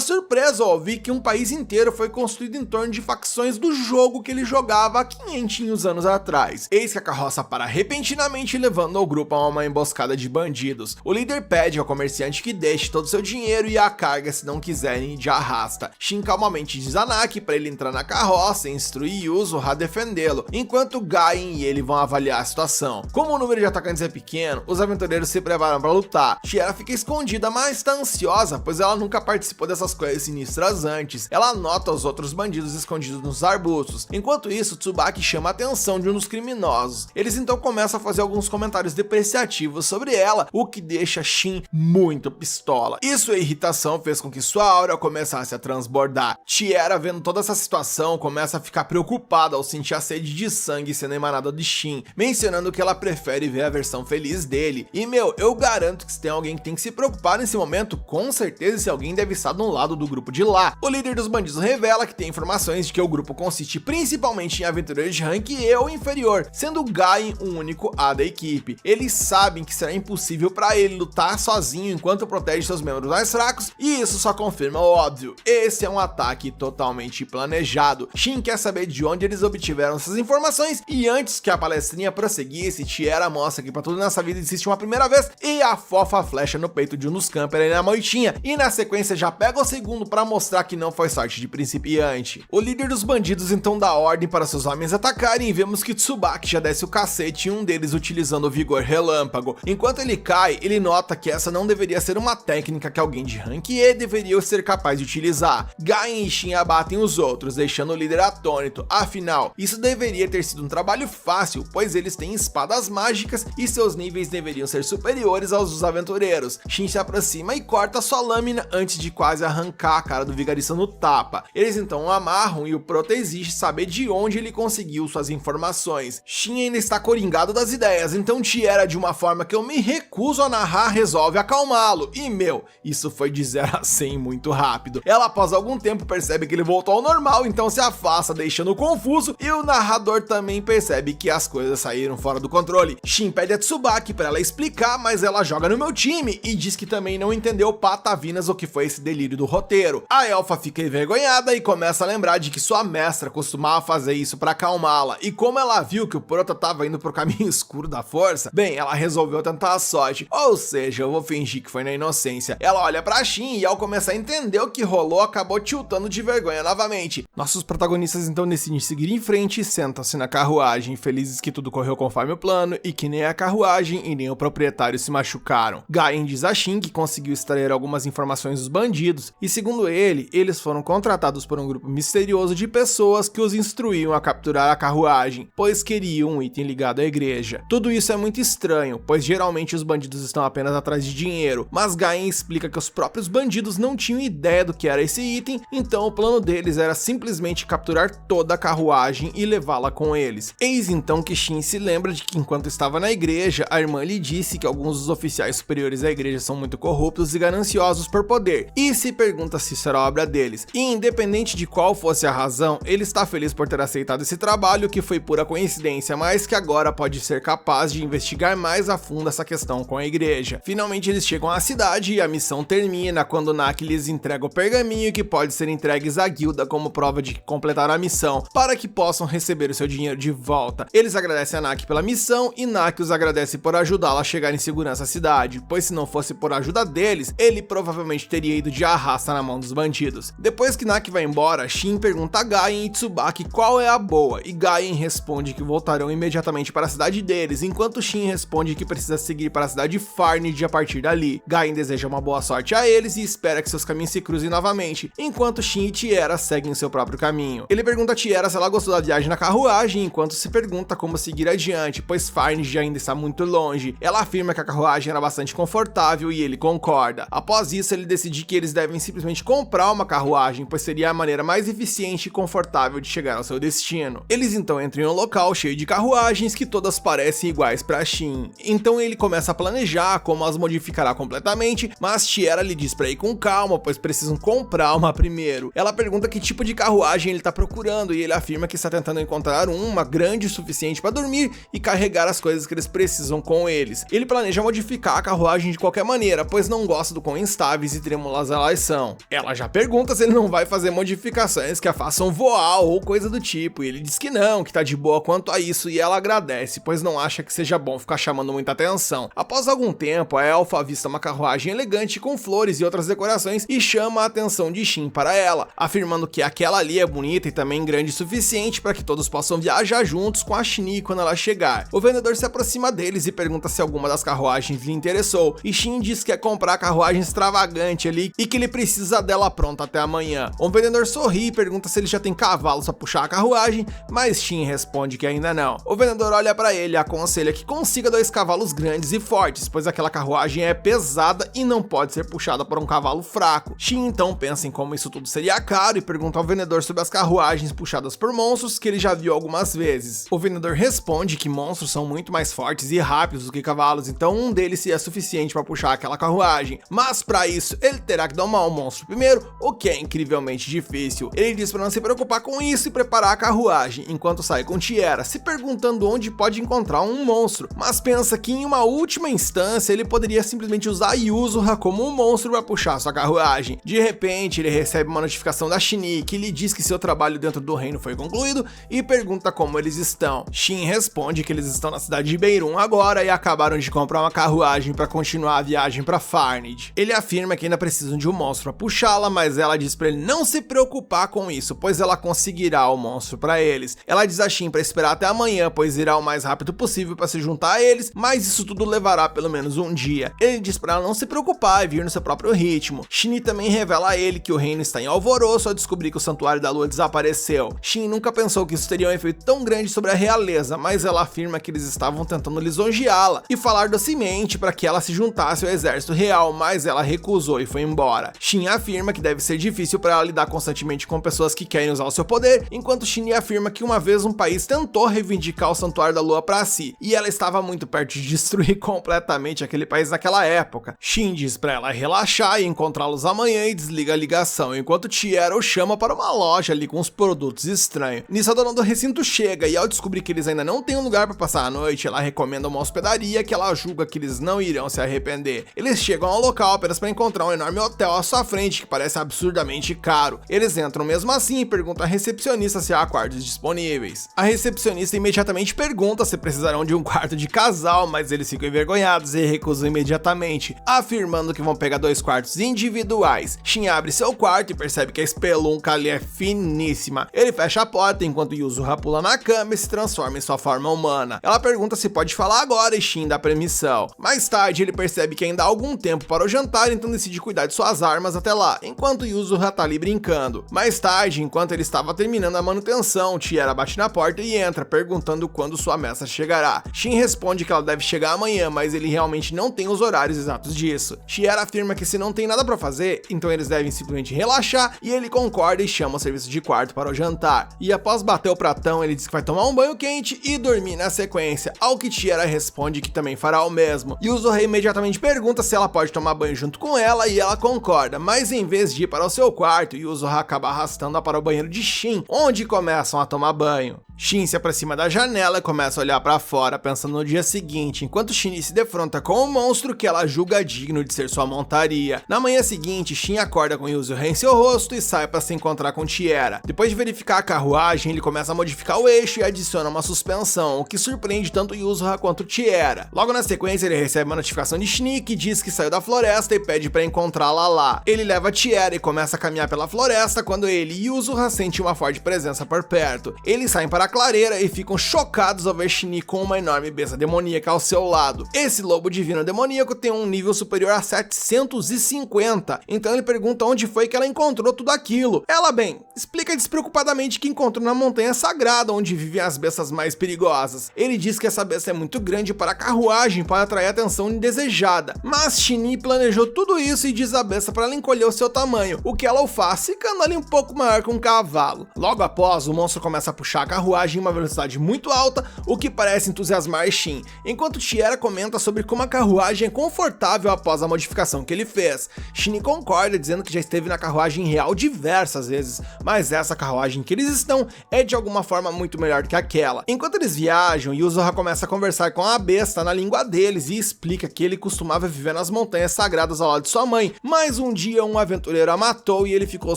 surpreso ao ouvir que um país inteiro foi construído em torno de facções do jogo que ele jogava há 500 anos atrás. Eis que a carroça para repentinamente, levando o grupo a uma emboscada de bandidos. O líder pede ao comerciante que deixe todo o seu dinheiro e a carga se não quiserem de arrasta. Shin calmamente diz a Naki para ele entrar na carroça e instruir Yuzuha a defendê-lo, enquanto Gaien e ele vão avaliar a situação. Como o número de atacantes é pequeno, os aventureiros se preparam para lutar. Tiera fica escondida, mas está ansiosa, pois ela nunca participou dessas coisas sinistras antes. Ela nota os outros bandidos escondidos nos arbustos. Enquanto isso, Tsubaki chama a atenção de um dos criminosos. Eles então começam a fazer alguns comentários depreciativos sobre ela, o que deixa Shin muito pistola. E sua irritação fez com que sua aura começasse a transbordar. Tiera, vendo toda essa situação, começa a ficar preocupada ao sentir a sede de sangue sendo emanada de Shin, mencionando que ela prefere ver a versão feliz dele. E eu garanto que se tem alguém que tem que se preocupar nesse momento, com certeza esse alguém deve estar do lado do grupo de lá. O líder dos bandidos revela que tem informações de que o grupo consiste principalmente em aventureiros de rank E ou inferior, sendo Gaien o único A da equipe. Eles sabem que será impossível para ele lutar sozinho enquanto protege seus membros mais fracos, e isso só confirma o óbvio. Esse é um ataque totalmente planejado. Shin quer saber de onde eles obtiveram essas informações, e antes que a palestrinha prosseguisse, Tiera mostra que para tudo nessa vida existe uma primeira vez, e afofa a flecha no peito de um dos campers ali na moitinha, e na sequência já pega o segundo para mostrar que não foi sorte de principiante. O líder dos bandidos então dá ordem para seus homens atacarem, e vemos que Tsubaki já desce o cacete, e um deles utilizando o vigor relâmpago. Enquanto ele cai, ele nota que essa não deveria ser uma técnica que alguém de rank E deveria ser capaz de utilizar. Gaien e Shin abatem os outros, deixando o líder atônito. Afinal, isso deveria ter sido um trabalho fácil, pois eles têm espadas mágicas e seus níveis deveriam ser superiores aos dos aventureiros. Shin se aproxima e corta sua lâmina antes de quase arrancar a cara do vigarista no tapa. Eles então o amarram e o Prota exige saber de onde ele conseguiu suas informações. informações. Shin ainda está coringado das ideias, então Tiera, de uma forma que eu me recuso a narrar, resolve acalmá-lo. E isso foi de 0 a 100 muito rápido. Ela após algum tempo percebe que ele voltou ao normal, então se afasta, deixando confuso, e o narrador também percebe que as coisas saíram fora do controle. Shin pede a Tsubaki para ela explicar, mas ela joga no meu time e diz que também não entendeu patavinas o que foi esse delírio do roteiro. A elfa fica envergonhada e começa a lembrar de que sua mestra costumava fazer isso para acalmá-la, e como ela viu que o Prota tava indo pro caminho escuro da força, bem, ela resolveu tentar a sorte, ou seja, eu vou fingir que foi na inocência. Ela olha pra Shin e ao começar a entender o que rolou, acabou tiltando de vergonha novamente. Nossos protagonistas então decidem seguir em frente e sentam-se na carruagem, felizes que tudo correu conforme o plano e que nem a carruagem e nem o proprietário se machucaram. Gaien diz a Shin que conseguiu extrair algumas informações dos bandidos e, segundo ele, eles foram contratados por um grupo misterioso de pessoas que os instruíam a capturar a carruagem, pois queriam um item ligado à igreja. Tudo isso é muito estranho, pois geralmente os bandidos estão apenas atrás de dinheiro, mas Gaien explica que os próprios bandidos não tinham ideia do que era esse item, então o plano deles era simplesmente capturar toda a carruagem e levá-la com eles. Eis então que Shin se lembra de que enquanto estava na igreja, a irmã lhe disse que alguns dos oficiais superiores da igreja são muito corruptos e gananciosos por poder, e se pergunta se isso era obra deles. E independente de qual fosse a razão, ele está feliz por ter aceitado esse trabalho, que foi pura coincidência, mas que agora pode ser capaz de investigar mais a fundo essa questão com a igreja. Finalmente eles chegam à cidade e a missão termina quando Naki lhes entrega o pergaminho que pode ser entregues à guilda como prova de que completaram a missão, para que possam receber o seu dinheiro de volta. Eles agradecem a Naki pela missão e Naki os agradece por ajudá-la a chegar em segurança à cidade, pois se não fosse por ajuda deles, ele provavelmente teria ido de arrasta na mão dos bandidos. Depois que Naki vai embora, Shin pergunta a Gaien e Tsubaki qual é a boa, e Gaien responde que voltarão imediatamente para a cidade deles, enquanto Shin responde que precisa seguir para a cidade Farned a partir dali. Gaien deseja uma boa sorte a eles e espera que seus caminhos se cruzem novamente, enquanto Shin e Tiera seguem seu próprio caminho. Ele pergunta a Tiera se ela gostou da viagem na carruagem, enquanto se pergunta como seguir adiante, pois Farned ainda está muito longe. Ela afirma que a carruagem era bastante confortável e ele concorda. Após isso, ele decide que eles devem simplesmente comprar uma carruagem, pois seria a maneira mais eficiente e confortável de chegar ao seu destino. Eles então entram em um local cheio de carruagens que todas parecem iguais para Shin. Então ele começa a planejar como as modificará completamente, mas Tiera lhe diz para ir com calma, pois precisam comprar uma primeiro. Ela pergunta que tipo de carruagem ele está procurando e ele afirma que está tentando encontrar uma grande o suficiente para dormir e carregar as coisas que eles precisam com eles. Ele planeja modificar a carruagem de qualquer maneira, pois não gosta do quão instáveis e trêmulas elas são. Ela já pergunta se ele não vai fazer modificações que a façam voar ou coisa do tipo, e ele diz que não, que tá de boa quanto a isso, e ela agradece, pois não acha que seja bom ficar chamando muita atenção. Após algum tempo, a elfa avista uma carruagem elegante com flores e outras decorações e chama a atenção de Shin para ela, afirmando que aquela ali é bonita e também grande o suficiente para que todos possam viajar juntos com a Shin quando ela chegar. O vendedor se aproxima deles e pergunta se alguma das carruagens lhe interessou, e Shin diz que quer comprar a carruagem extravagante ali e que ele precisa dela pronta até amanhã. O vendedor sorri e pergunta se ele já tem cavalos para puxar a carruagem, mas Shin responde que ainda não. O vendedor olha para ele e aconselha que consiga 2 cavalos grandes e fortes, pois aquela carruagem é pesada e não pode ser puxada por um cavalo fraco. Shin então pensa em como isso tudo seria caro e pergunta ao vendedor sobre as carruagens puxadas por monstros que ele já viu algumas vezes. O vendedor responde que monstros são muito mais fortes e rápidos do que cavalos, então um deles seria suficiente para puxar aquela carruagem, mas para isso ele terá que domar o monstro primeiro, o que é incrivelmente difícil. Ele diz para não se preocupar com isso e preparar a carruagem, enquanto sai com Tiera, se perguntando onde pode encontrar um monstro, mas pensa que em uma última instância ele poderia simplesmente usar Yuzuha como um monstro para puxar sua carruagem. De repente ele recebe uma notificação da Shin, que lhe diz que seu trabalho dentro do reino foi concluído e pergunta como eles estão. Shin responde que eles estão na cidade de Beirun agora e acabaram de comprar uma carruagem para continuar a viagem para Farned. Ele afirma que ainda precisam de um monstro para puxá-la, mas ela diz para ele não se preocupar com isso, pois ela conseguirá o monstro para eles. Ela diz a Shin para esperar até amanhã, pois irá o mais rápido possível para se juntar a eles, mas isso tudo levará pelo menos um dia. Ele diz para ela não se preocupar e vir no seu próprio ritmo. Shin também revela a ele que o reino está em alvoroço ao descobrir que o Santuário da Lua desapareceu. Shin nunca pensou que isso teria um efeito tão grande sobre a realeza, mas ela afirma que eles estavam tentando lisonjeá-la e falar docemente para que ela se juntasse ao exército real, mas ela recusou e foi embora. Shin afirma que deve ser difícil para ela lidar constantemente com pessoas que querem usar o seu poder, enquanto Shin afirma que uma vez um país tentou tentou reivindicar o Santuário da Lua pra si, e ela estava muito perto de destruir completamente aquele país naquela época. Shin diz pra ela relaxar e encontrá-los amanhã e desliga a ligação, enquanto Tiera o chama para uma loja ali com uns produtos estranhos. Nisso a dona do recinto chega e ao descobrir que eles ainda não têm um lugar para passar a noite, ela recomenda uma hospedaria que ela julga que eles não irão se arrepender. Eles chegam ao local apenas para encontrar um enorme hotel à sua frente que parece absurdamente caro. Eles entram mesmo assim e perguntam à recepcionista se há quartos disponíveis. A recepcionista imediatamente pergunta se precisarão de um quarto de casal, mas eles ficam envergonhados e recusam imediatamente, afirmando que vão pegar 2 quartos individuais. Shin abre seu quarto e percebe que a espelunca ali é finíssima. Ele fecha a porta enquanto Yuzuha pula na cama e se transforma em sua forma humana. Ela pergunta se pode falar agora e Shin dá permissão. Mais tarde ele percebe que ainda há algum tempo para o jantar, então decide cuidar de suas armas até lá, enquanto Yuzuha tá ali brincando. Mais tarde, enquanto ele estava terminando a manutenção, Tiera bate na porta e entra, perguntando quando sua mestra chegará. Shin responde que ela deve chegar amanhã, mas ele realmente não tem os horários exatos disso. Tiera afirma que se não tem nada para fazer, então eles devem simplesmente relaxar, e ele concorda e chama o serviço de quarto para o jantar. E após bater o pratão, ele diz que vai tomar um banho quente e dormir na sequência, ao que Tiera responde que também fará o mesmo. Yuzuha imediatamente pergunta se ela pode tomar banho junto com ela e ela concorda, mas em vez de ir para o seu quarto, Yuzuha acaba arrastando-a para o banheiro de Shin, onde começam a tomar banho. Shin se aproxima da janela e começa a olhar para fora, pensando no dia seguinte, enquanto Shin se defronta com o monstro que ela julga digno de ser sua montaria. Na manhã seguinte, Shin acorda com Yuzuha em seu rosto e sai para se encontrar com Tiera. Depois de verificar a carruagem, ele começa a modificar o eixo e adiciona uma suspensão, o que surpreende tanto Yuzuha quanto Tiera. Logo na sequência, ele recebe uma notificação de Shin que diz que saiu da floresta e pede para encontrá-la lá. Ele leva Tiera e começa a caminhar pela floresta quando ele e Yuzuha sentem uma forte presença por perto. Eles saem para a clareira e ficam chocados ao ver Shin com uma enorme besta demoníaca ao seu lado. Esse lobo divino demoníaco tem um nível superior a 750, então ele pergunta onde foi que ela encontrou tudo aquilo. Ela, bem, explica despreocupadamente que encontrou na montanha sagrada, onde vivem as bestas mais perigosas. Ele diz que essa besta é muito grande para a carruagem para atrair a atenção indesejada, mas Shin planejou tudo isso e diz à besta para ela encolher o seu tamanho, o que ela o faz, ficando ali um pouco maior que um cavalo. Logo após, o monstro começa a puxar a carruagem em uma velocidade muito alta, o que parece entusiasmar Shin, enquanto Tiera comenta sobre como a carruagem é confortável após a modificação que ele fez. Shin concorda, dizendo que já esteve na carruagem real diversas vezes, mas essa carruagem que eles estão é de alguma forma muito melhor do que aquela. Enquanto eles viajam, Yuzuha começa a conversar com a besta na língua deles e explica que ele costumava viver nas montanhas sagradas ao lado de sua mãe, mas um dia um aventureiro a matou e ele ficou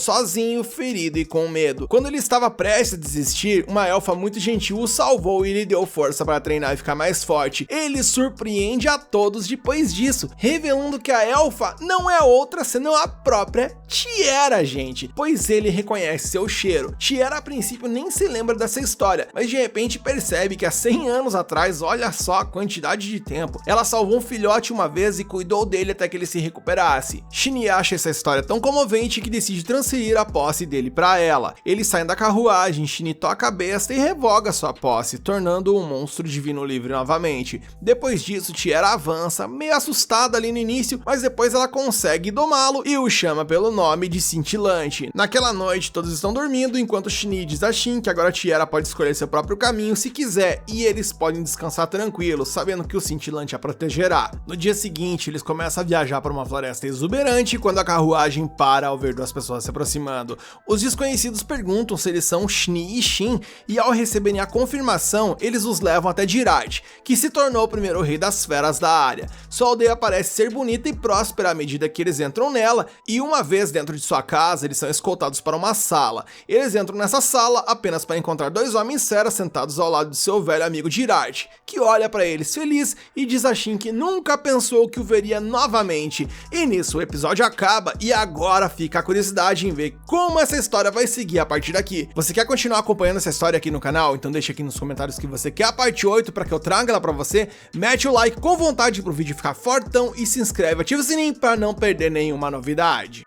sozinho, ferido e com medo. Quando ele estava prestes a desistir, uma elfa muito gentil o salvou e lhe deu força para treinar e ficar mais forte. Ele surpreende a todos depois disso, revelando que a elfa não é outra senão a própria Tiera, gente, pois ele reconhece seu cheiro. Tiera a princípio nem se lembra dessa história, mas de repente percebe que há 100 anos atrás, olha só a quantidade de tempo, ela salvou um filhote uma vez e cuidou dele até que ele se recuperasse. Shin acha essa história tão comovente que decide transferir a posse dele para ela. Eles saem da carruagem, Shin toca a besta e revoga sua posse, tornando um monstro divino livre novamente. Depois disso, Tiera avança, meio assustada ali no início, mas depois ela consegue domá-lo e o chama pelo nome de Cintilante. Naquela noite, todos estão dormindo, enquanto Shin diz a Shin que agora Tiera pode escolher seu próprio caminho se quiser, e eles podem descansar tranquilos, sabendo que o Cintilante a protegerá. No dia seguinte, eles começam a viajar para uma floresta exuberante quando a carruagem para ao ver 2 pessoas se aproximando. Os desconhecidos perguntam se eles são Shni e Shin, e ao receberem a confirmação, eles os levam até Jirard, que se tornou o primeiro rei das feras da área. Sua aldeia parece ser bonita e próspera à medida que eles entram nela, e uma vez dentro de sua casa, eles são escoltados para uma sala. Eles entram nessa sala apenas para encontrar 2 homens feras sentados ao lado de seu velho amigo Jirard, que olha para eles feliz e diz a Shin que nunca pensou que o veria novamente. E nisso o episódio acaba e agora fica a curiosidade em ver como essa história vai seguir a partir daqui. Você quer continuar acompanhando essa história aqui no canal? Então deixa aqui nos comentários que você quer a parte 8 para que eu traga ela para você. Mete o like com vontade pro vídeo ficar fortão e se inscreve, ativa o sininho para não perder nenhuma novidade.